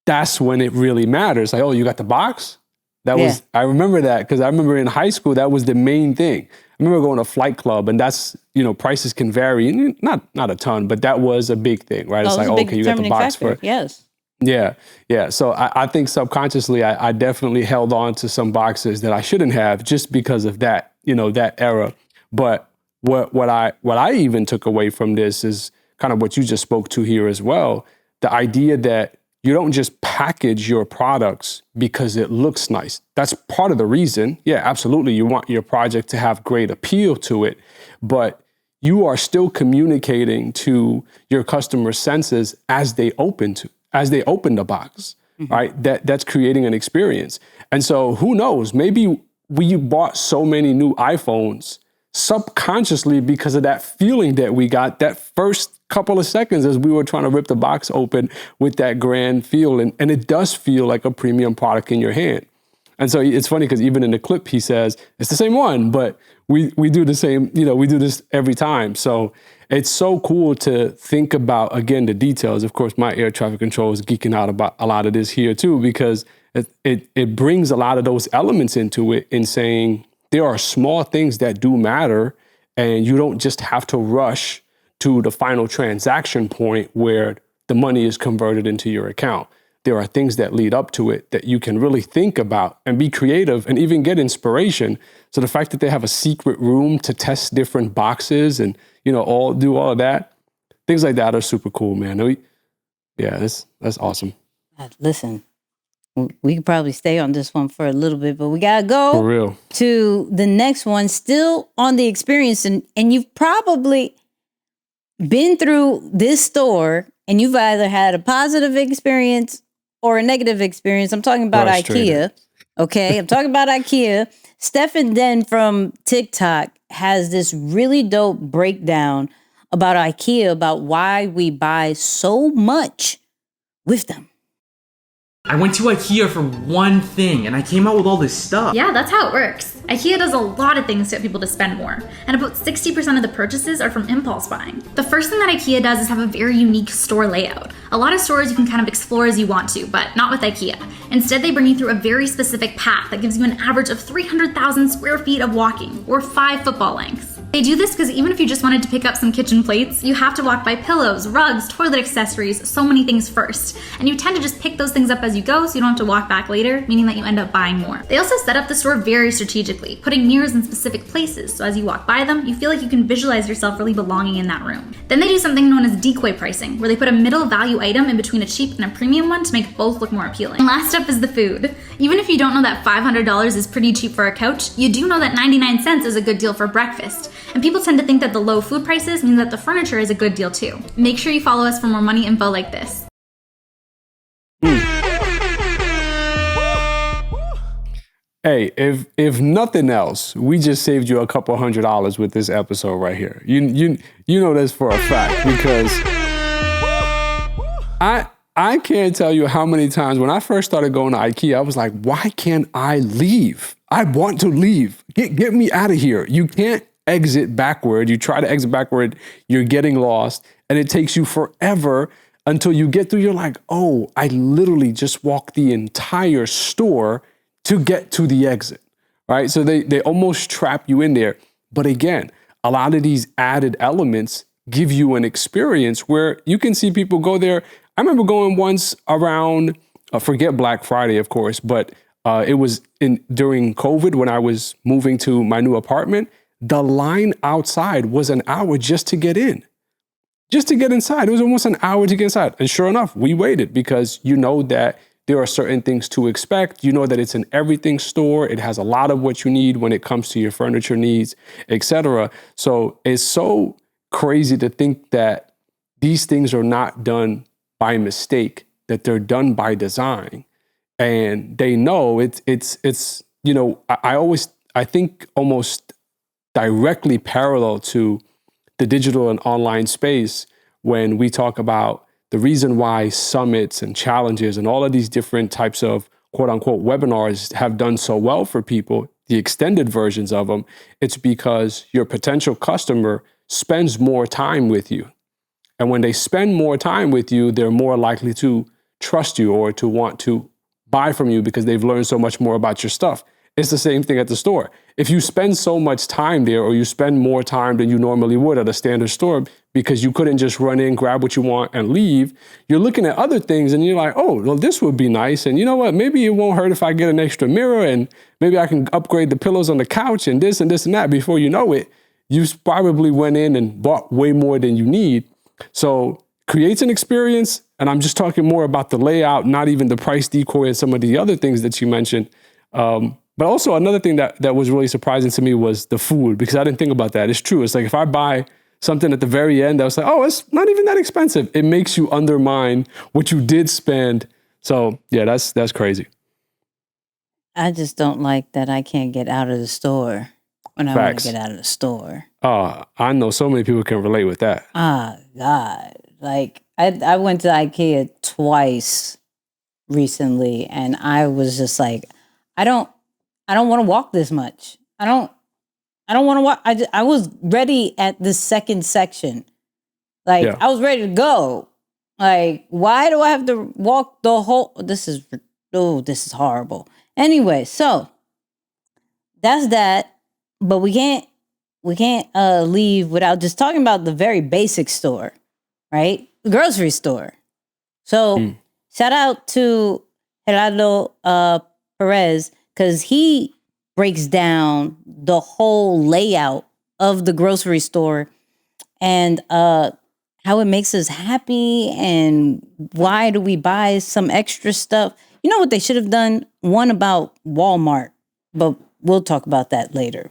Speaker 4: That's when it really matters. Like, oh, you got the box? That was, I remember that because I remember in high school, that was the main thing. I remember going to Flight Club and that's, prices can vary, not a ton, but that was a big thing, right? It's like, okay, you got the box for.
Speaker 2: Yes.
Speaker 4: Yeah. So I think subconsciously, I definitely held on to some boxes that I shouldn't have just because of that, that era. But what I even took away from this is kind of what you just spoke to here as well. The idea that you don't just package your products because it looks nice. That's part of the reason. Yeah, absolutely. You want your project to have great appeal to it, but you are still communicating to your customer senses as they open the box, right? That's creating an experience. And so who knows, maybe we bought so many new iPhones subconsciously because of that feeling that we got that first couple of seconds as we were trying to rip the box open with that grand feel. And it does feel like a premium product in your hand. And so it's funny because even in the clip, he says, it's the same one, but we do the same, we do this every time. So it's so cool to think about, again, the details. Of course, my air traffic control is geeking out about a lot of this here too, because it brings a lot of those elements into it in saying there are small things that do matter and you don't just have to rush to the final transaction point where the money is converted into your account. There are things that lead up to it that you can really think about and be creative and even get inspiration. So the fact that they have a secret room to test different boxes and, do all of that, things like that are super cool, man. That's awesome.
Speaker 2: Listen, we could probably stay on this one for a little bit, but we got to go
Speaker 4: for real
Speaker 2: to the next one, still on the experience. And you've probably been through this store and you've either had a positive experience or a negative experience. I'm talking about IKEA. Okay. I'm talking about IKEA. Stefan Den from TikTok has this really dope breakdown about IKEA, about why we buy so much with them.
Speaker 12: I went to IKEA for one thing and I came out with all this stuff.
Speaker 13: Yeah, that's how it works. IKEA does a lot of things to get people to spend more, and about 60% of the purchases are from impulse buying. The first thing that IKEA does is have a very unique store layout. A lot of stores you can kind of explore as you want to, but not with IKEA. Instead, they bring you through a very specific path that gives you an average of 300,000 square feet of walking, or 5 football lengths. They do this because even if you just wanted to pick up some kitchen plates, you have to walk by pillows, rugs, toilet accessories, so many things first. And you tend to just pick those things up as you go so you don't have to walk back later, meaning that you end up buying more. They also set up the store very strategically, putting mirrors in specific places, so as you walk by them, you feel like you can visualize yourself really belonging in that room. Then they do something known as decoy pricing, where they put a middle value item in between a cheap and a premium one to make both look more appealing. And last up is the food. Even if you don't know that $500 is pretty cheap for a couch, you do know that 99 cents is a good deal for breakfast. And people tend to think that the low food prices mean that the furniture is a good deal too. Make sure you follow us for more money info like this.
Speaker 4: Hey, if nothing else, we just saved you a couple $100 with this episode right here. You know this for a fact because I can't tell you how many times when I first started going to IKEA, I was like, why can't I leave? I want to leave. Get me out of here. You can't exit backward. You try to exit backward, you're getting lost, and it takes you forever until you get through. You're like, oh, I literally just walked the entire store to get to the exit, right? So they almost trap you in there. But again, a lot of these added elements give you an experience where you can see people go there. I remember going once around, forget Black Friday, of course, but it was during COVID when I was moving to my new apartment. The line outside was an hour just to get in, just to get inside. It was almost an hour to get inside. And sure enough, we waited because you know that there are certain things to expect. You know that it's an everything store. It has a lot of what you need when it comes to your furniture needs, etc. So it's so crazy to think that these things are not done by mistake, that they're done by design. And they know it's you know, I think almost directly parallel to the digital and online space when we talk about the reason why summits and challenges and all of these different types of quote unquote webinars have done so well for people, the extended versions of them. It's because your potential customer spends more time with you. And when they spend more time with you, they're more likely to trust you or to want to buy from you because they've learned so much more about your stuff. It's the same thing at the store. If you spend so much time there, or you spend more time than you normally would at a standard store because you couldn't just run in, grab what you want and leave, you're looking at other things and you're like, oh, well, this would be nice. And you know what? Maybe it won't hurt if I get an extra mirror, and maybe I can upgrade the pillows on the couch and this and this and that. Before you know it, you probably went in and bought way more than you need. So creates an experience. And I'm just talking more about the layout, not even the price decoy and some of the other things that you mentioned. But also another thing that was really surprising to me was the food, because I didn't think about that. It's true. It's like if I buy something at the very end, I was like, oh, it's not even that expensive. It makes you undermine what you did spend. So yeah, that's crazy.
Speaker 2: I just don't like that I can't get out of the store when I want to get out of the store.
Speaker 4: Oh, I know so many people can relate with that.
Speaker 2: Ah, God. Like I went to IKEA twice recently, and I was just like, I don't want to walk this much. I don't want to walk. I was ready at the second section. Like, I was ready to go. Like, why do I have to walk the whole, this is horrible. Anyway, so that's that. But we can't leave without just talking about the very basic store, right? The grocery store. So shout out to Gerardo Perez, because he breaks down the whole layout of the grocery store and how it makes us happy and why do we buy some extra stuff. You know what they should have done? One about Walmart, but we'll talk about that later.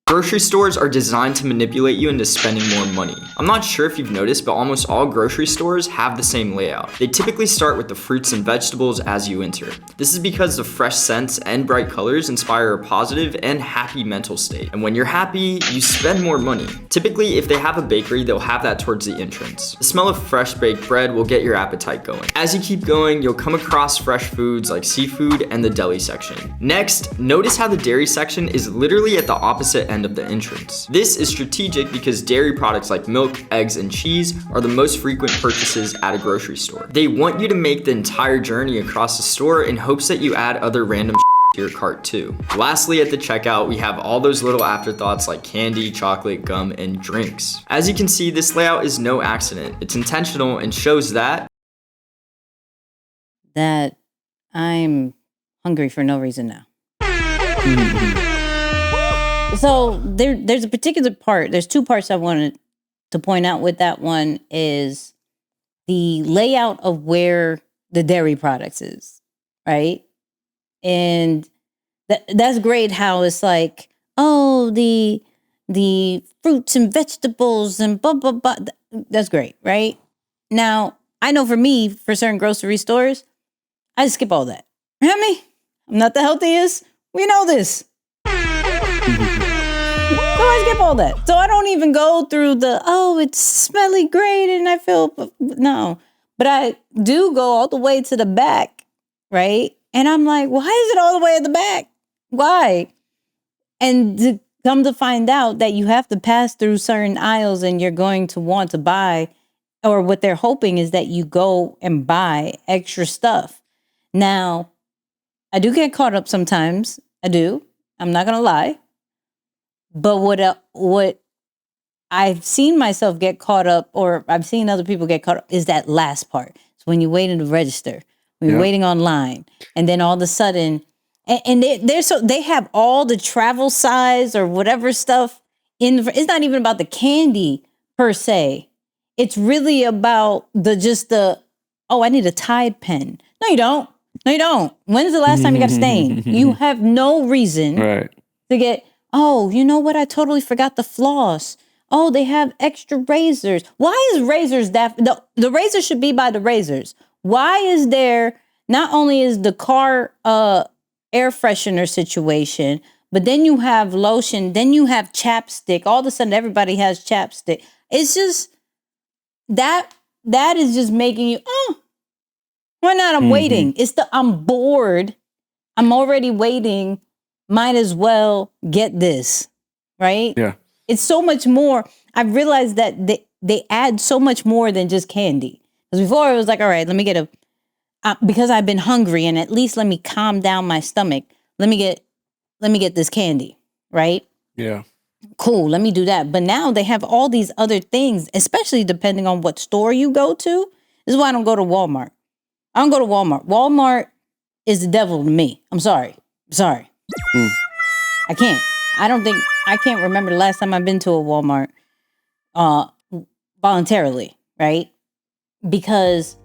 Speaker 14: Grocery stores are designed to manipulate you into spending more money. I'm not sure if you've noticed, but almost all grocery stores have the same layout. They typically start with the fruits and vegetables as you enter. This is because the fresh scents and bright colors inspire a positive and happy mental state. And when you're happy, you spend more money. Typically, if they have a bakery, they'll have that towards the entrance. The smell of fresh baked bread will get your appetite going. As you keep going, you'll come across fresh foods like seafood and the deli section. Next, notice how the dairy section is literally at the opposite end of the entrance. This is strategic because dairy products like milk, eggs, and cheese are the most frequent purchases at a grocery store. They want you to make the entire journey across the store in hopes that you add other random to your cart too. Lastly, at the checkout, we have all those little afterthoughts like candy, chocolate, gum, and drinks. As you can see, this layout is no accident. It's intentional and shows that
Speaker 2: I'm hungry for no reason now. So there's a particular part. There's two parts I wanted to point out with that one is the layout of where the dairy products is, right? And that's great how it's like, oh, the fruits and vegetables and blah, blah, blah. That's great, right? Now, I know for me, for certain grocery stores, I skip all that. You know me? I'm not the healthiest. We know this. So I skip all that. So I don't even go through it's smelly great and I feel, no. But I do go all the way to the back, right? And I'm like, why is it all the way at the back? Why? And to come to find out that you have to pass through certain aisles and you're going to want to buy, or what they're hoping is that you go and buy extra stuff. Now, I do get caught up sometimes. I do. I'm not going to lie. But what I've seen myself get caught up, or I've seen other people get caught up, is that last part. So when you wait in the register, when you're waiting online, and then all of a sudden, and they have all the travel size or whatever stuff it's not even about the candy per se. It's really about I need a Tide pen. No, you don't. No, you don't. When's the last time you got a stain? You have no reason
Speaker 4: Right.
Speaker 2: to get, oh, you know what? I totally forgot the floss. Oh, they have extra razors. Why is razors that? The razor should be by the razors. Why is there, not only is the car air freshener situation, but then you have lotion, then you have chapstick. All of a sudden, everybody has chapstick. It's just, that is just making you, oh, why not? I'm waiting. It's I'm bored. I'm already waiting. Might as well get this, right?
Speaker 4: Yeah.
Speaker 2: It's so much more. I've realized that they add so much more than just candy. Because before it was like, all right, let me get because I've been hungry and at least let me calm down my stomach. Let me get this candy, right?
Speaker 4: Yeah.
Speaker 2: Cool, let me do that. But now they have all these other things, especially depending on what store you go to. This is why I don't go to Walmart. I don't go to Walmart. Walmart is the devil to me. I'm sorry. I can't. I can't remember the last time I've been to a Walmart voluntarily, right? Because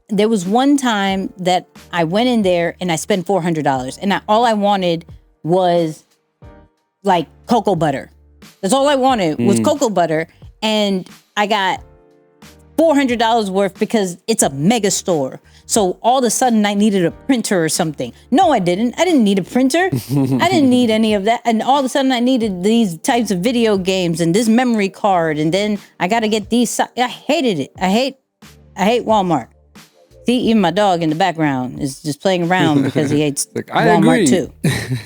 Speaker 2: there was one time that I went in there and I spent $400 and all I wanted was like cocoa butter. That's all I wanted was cocoa butter, and I got $400 worth because it's a mega store. So all of a sudden I needed a printer or something. No, I didn't. I didn't need a printer. I didn't need any of that. And all of a sudden I needed these types of video games and this memory card. And then I got to get these. I hated it. I hate Walmart. See, even my dog in the background is just playing around because he hates Walmart too.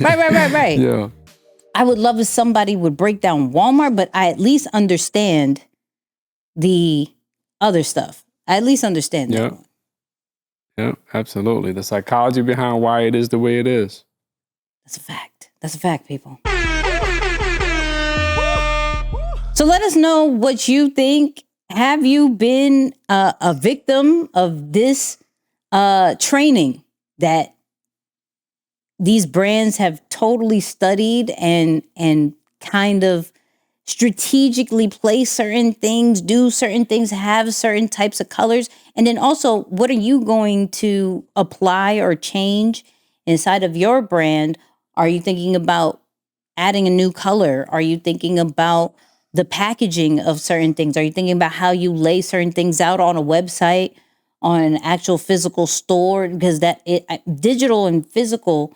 Speaker 2: Right.
Speaker 4: Yeah.
Speaker 2: I would love if somebody would break down Walmart, but I at least understand the other stuff. I at least understand that one.
Speaker 4: Yeah, absolutely. The psychology behind why it is the way it is.
Speaker 2: That's a fact. That's a fact, people. So let us know what you think. Have you been a victim of this training that these brands have totally studied and kind of strategically place certain things, do certain things, have certain types of colors? And then also, what are you going to apply or change inside of your brand? Are you thinking about adding a new color? Are you thinking about the packaging of certain things? Are you thinking about how you lay certain things out on a website, on an actual physical store? Because digital and physical,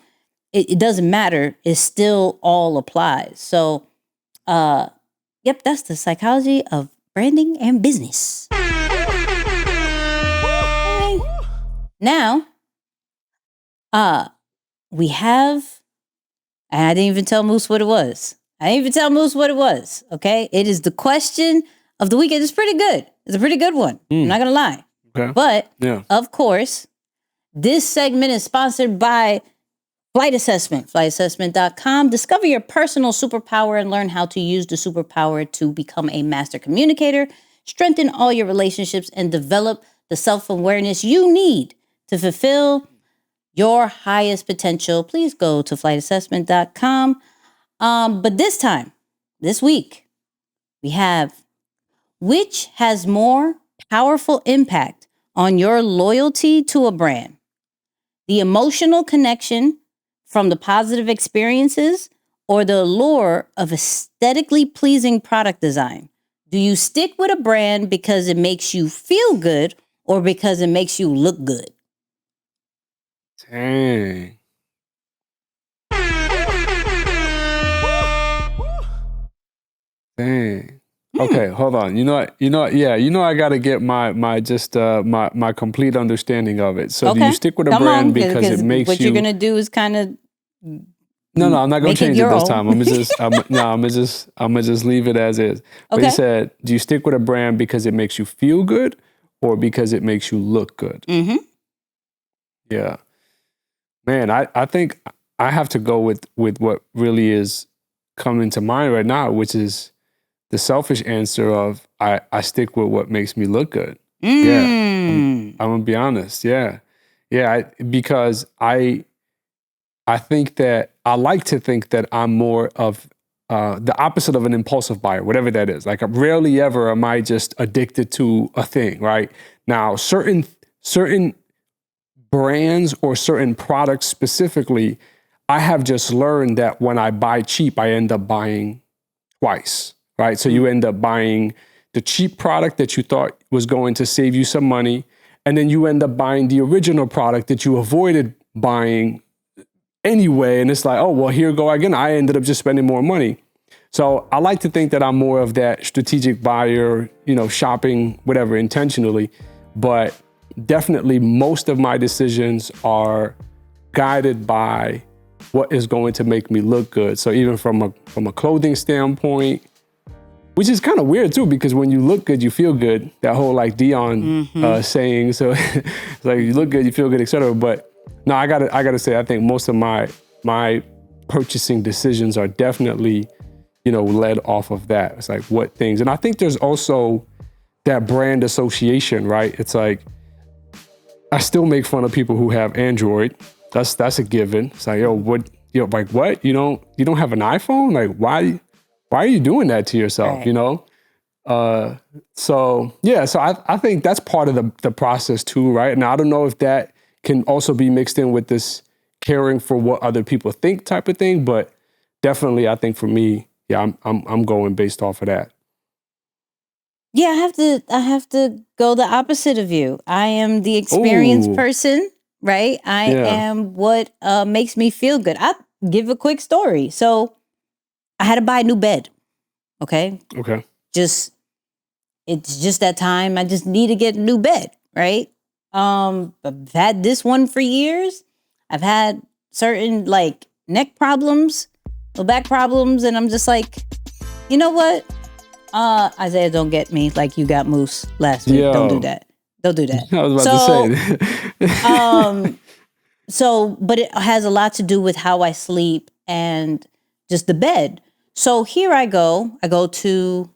Speaker 2: it doesn't matter. It still all applies. So, yep, that's the psychology of branding and business. Now, we have, I didn't even tell Moose what it was. Okay? It is the question of the weekend. It's pretty good. It's a pretty good one. I'm not going to lie.
Speaker 4: Okay.
Speaker 2: But, of course, this segment is sponsored by Flight Assessment, flightassessment.com. Discover your personal superpower and learn how to use the superpower to become a master communicator, strengthen all your relationships, and develop the self-awareness you need to fulfill your highest potential. Please go to flightassessment.com. But this week, we have, which has more powerful impact on your loyalty to a brand? The emotional connection from the positive experiences or the allure of aesthetically pleasing product design? Do you stick with a brand because it makes you feel good or because it makes you look good?
Speaker 4: Dang. Okay, hold on. I gotta get my complete understanding of it. So do you stick with a brand because it makes
Speaker 2: what
Speaker 4: you?
Speaker 2: You're gonna do is kind of
Speaker 4: No, I'm not gonna change it this time. I'm gonna just leave it as is. But you said, do you stick with a brand because it makes you feel good or because it makes you look good?
Speaker 2: Mm-hmm.
Speaker 4: Yeah. Man, I think I have to go with what really is coming to mind right now, which is the selfish answer of I stick with what makes me look good. Yeah, I'm gonna be honest. Yeah. Because I think that I like to think that I'm more of the opposite of an impulsive buyer, whatever that is. Like, rarely ever am I just addicted to a thing, right? Now, certain brands or certain products specifically, I have just learned that when I buy cheap, I end up buying twice, right? So you end up buying the cheap product that you thought was going to save you some money, and then you end up buying the original product that you avoided buying anyway. And it's like, oh, well, here go again. I ended up just spending more money. So I like to think that I'm more of that strategic buyer, shopping, whatever, intentionally. But definitely most of my decisions are guided by what is going to make me look good. So even from a clothing standpoint, which is kind of weird too, because when you look good, you feel good. That whole like Dion saying. So it's like you look good, you feel good, etc. But no, I gotta say, I think most of my purchasing decisions are definitely, led off of that. It's like what things, and I think there's also that brand association, right? It's like I still make fun of people who have Android. That's a given. It's like, what? You don't have an iPhone? Like, why are you doing that to yourself? Right. So I think that's part of the process too, right? And I don't know if that can also be mixed in with this caring for what other people think type of thing, but definitely I think for me, yeah, I'm going based off of that.
Speaker 2: Yeah, I have to go the opposite of you. I am the experienced person, right? I am what makes me feel good. I'll give a quick story. So I had to buy a new bed. Okay. It's just that time. I just need to get a new bed, right? I've had this one for years. I've had certain like neck problems, low back problems, and I'm just like, you know what? Isaiah, don't get me like you got Moose last week. Don't do that. Don't do that.
Speaker 4: I was about to say.
Speaker 2: But it has a lot to do with how I sleep and just the bed. So here I go. I go to,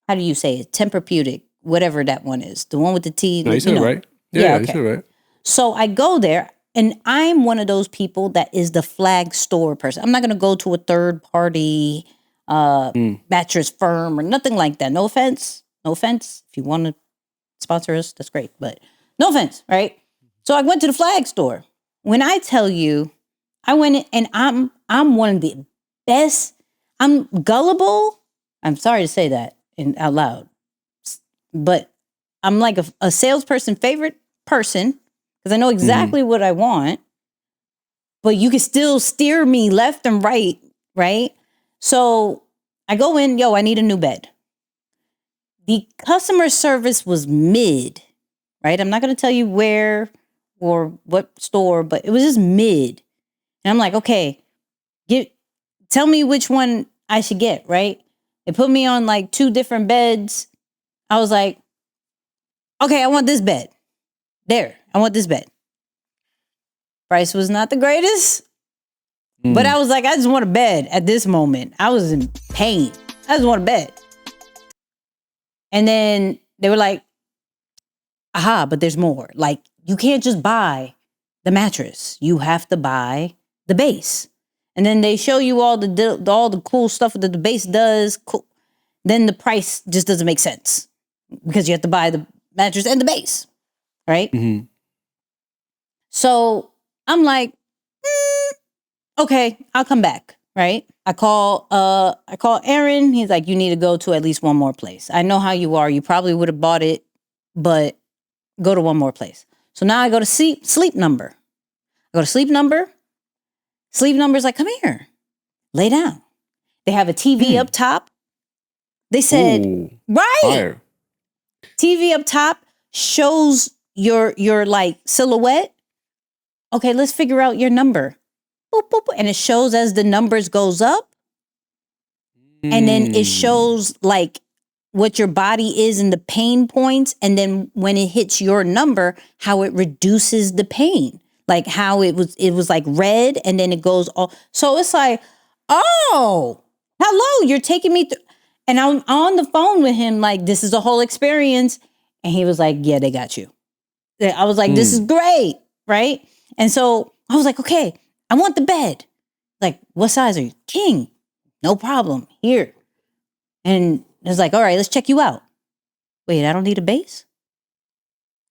Speaker 2: how do you say it? Tempur-Pedic, whatever that one is. The one with the T.
Speaker 4: No, you said it right. Yeah, you said it right.
Speaker 2: So I go there, and I'm one of those people that is the flag store person. I'm not going to go to a third party mattress firm or nothing like that. No offense. If you want to sponsor us, that's great. But no offense, right? So I went to the flag store. When I tell you, I went in and I'm one of the best. I'm gullible. I'm sorry to say that out loud, but I'm like a salesperson favorite person because I know exactly what I want, but you can still steer me left and right, right? So I go in, I need a new bed. The customer service was mid, right? I'm not going to tell you where or what store, but it was just mid. And I'm like, okay, tell me which one I should get, right? They put me on like 2 different beds. I was like, okay, I want this bed. I want this bed. Price was not the greatest, but I was like, I just want a bed at this moment. I was in pain. I just want a bed. And then they were like, aha, but there's more. Like, you can't just buy the mattress. You have to buy the base. And then they show you all the cool stuff that the base does. Cool. Then the price just doesn't make sense because you have to buy the mattress and the base, right?
Speaker 4: Mm-hmm.
Speaker 2: So I'm like, okay, I'll come back, right? I call Aaron. He's like, you need to go to at least one more place. I know how you are. You probably would have bought it, but go to one more place. So now I go to Sleep Number. I go to Sleep Number. Sleep Number's like, come here, lay down. They have a TV up top. They said, right.
Speaker 4: Fire.
Speaker 2: TV up top shows your like silhouette. Okay, let's figure out your number. Boop, boop, boop. And it shows as the numbers goes up. And then it shows like what your body is and the pain points. And then when it hits your number, how it reduces the pain. Like how it was like red and then it goes all. So it's like, oh, hello, you're taking me through. And I'm on the phone with him like, this is a whole experience. And he was like, yeah, they got you. I was like, this is great, right? And so I was like, okay, I want the bed. Like, what size are you? King. No problem. Here. And it was like, all right, let's check you out. Wait, I don't need a base?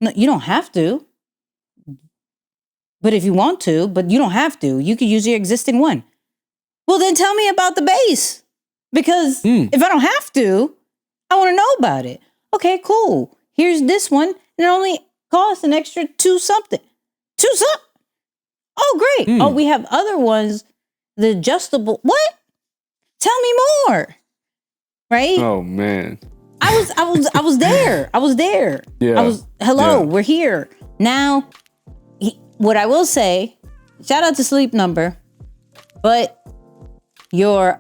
Speaker 2: No, you don't have to. But if you want to, but you don't have to, you could use your existing one. Well, then tell me about the base. Because if I don't have to, I want to know about it. Okay, cool. Here's this one. And it only costs an extra $2 something. Oh, great. Oh, we have other ones. The adjustable. What? Tell me more. Right?
Speaker 4: Oh, man.
Speaker 2: I was there.
Speaker 4: Yeah.
Speaker 2: Hello, we're here. Now, what I will say, shout out to Sleep Number, but your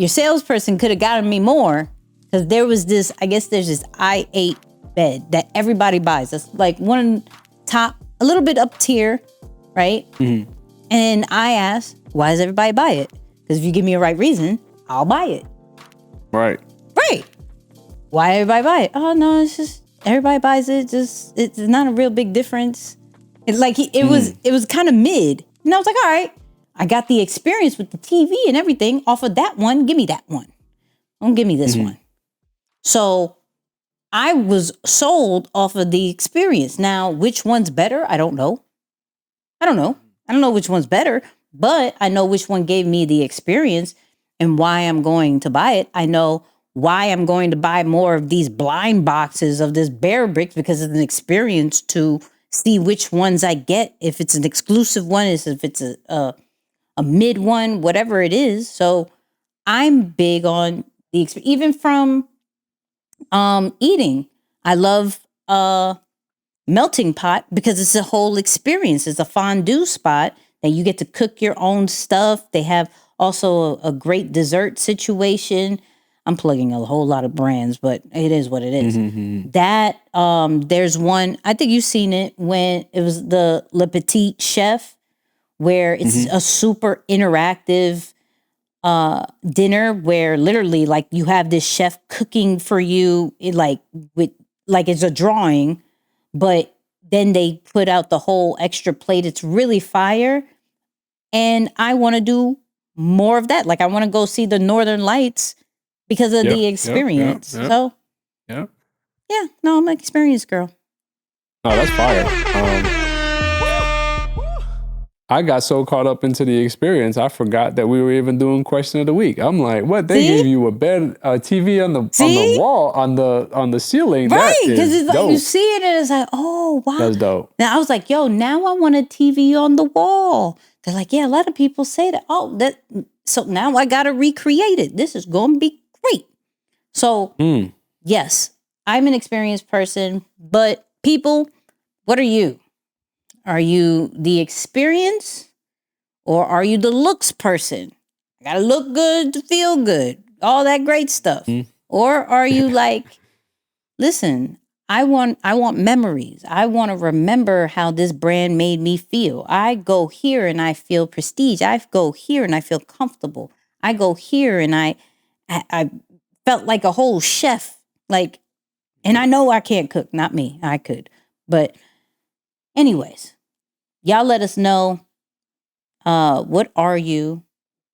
Speaker 2: salesperson could have gotten me more, because there was this, I guess there's this i8 bed that everybody buys. That's like one top, a little bit up tier, right? Mm-hmm. And I asked, why does everybody buy it? Because if you give me a right reason, I'll buy it.
Speaker 4: Right.
Speaker 2: Why everybody buy it? Oh no, it's just everybody buys it. Just it's not a real big difference. It was kind of mid, and I was like, all right, I got the experience with the TV and everything off of that one. Give me that one. Don't give me this one. So I was sold off of the experience. Now, which one's better? I don't know. I don't know which one's better, but I know which one gave me the experience and why I'm going to buy it. I know why I'm going to buy more of these blind boxes of this Bear Bricks, because it's an experience to see which ones I get. If it's an exclusive one, if it's a mid one, whatever it is. So I'm big on the even from eating. I love Melting Pot because it's a whole experience. It's a fondue spot that you get to cook your own stuff. They have also a great dessert situation. I'm plugging a whole lot of brands, but it is what it is. That there's one, I think you've seen it, when it was the Le Petit Chef, where it's a super interactive dinner where literally like you have this chef cooking for you, like it's a drawing, but then they put out the whole extra plate. It's really fire. And I want to do more of that. Like I want to go see the Northern Lights because of the experience. So, yeah, no, I'm an experience girl.
Speaker 4: Oh, that's fire. I got so caught up into the experience, I forgot that we were even doing question of the week. I'm like, what? They gave you a bed, a TV on the wall, on the ceiling.
Speaker 2: Right, because it's like
Speaker 4: dope.
Speaker 2: you see it and it's like, oh wow,
Speaker 4: that's dope.
Speaker 2: Now I was like, yo, now I want a TV on the wall. They're like, yeah, a lot of people say that. Oh, that. So now I got to recreate it. This is going to be great. So yes, I'm an experienced person, but people, what are you? Are you the experience or are you the looks person? I gotta look good to feel good. All that great stuff. Or are you like, listen, I want memories. I want to remember how this brand made me feel. I go here and I feel prestige. I go here and I feel comfortable. I go here and I felt like a whole chef. Like, and I know I can't cook, not me. I could. But anyways, y'all let us know. What are you?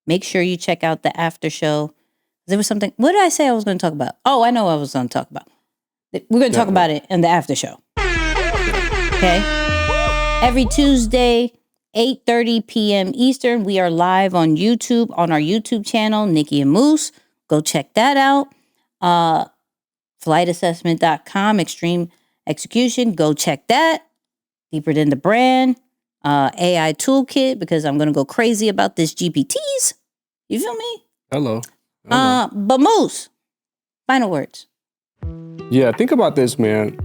Speaker 2: Make sure you check out the after show. There was something. What did I say I was going to talk about? Oh, I know what I was going to talk about. We're going to talk about it in the after show. Okay? Every Tuesday, 8:30 p.m. Eastern, we are live on YouTube, on our YouTube channel, Nicky and Moose. Go check that out. Flightassessment.com, Extreme Execution. Go check that. Deeper Than the Brand. AI Toolkit, because I'm going to go crazy about this GPTs. You feel me?
Speaker 4: Hello.
Speaker 2: But Moose, final words.
Speaker 4: Yeah, think about this, man.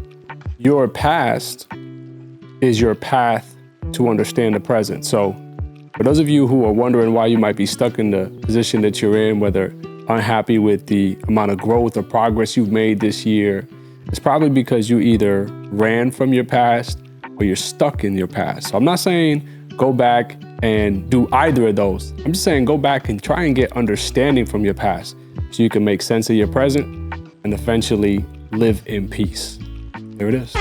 Speaker 4: Your past is your path to understand the present. So for those of you who are wondering why you might be stuck in the position that you're in, whether unhappy with the amount of growth or progress you've made this year, it's probably because you either ran from your past or you're stuck in your past. So I'm not saying go back and do either of those. I'm just saying go back and try and get understanding from your past so you can make sense of your present and eventually live in peace. There it is.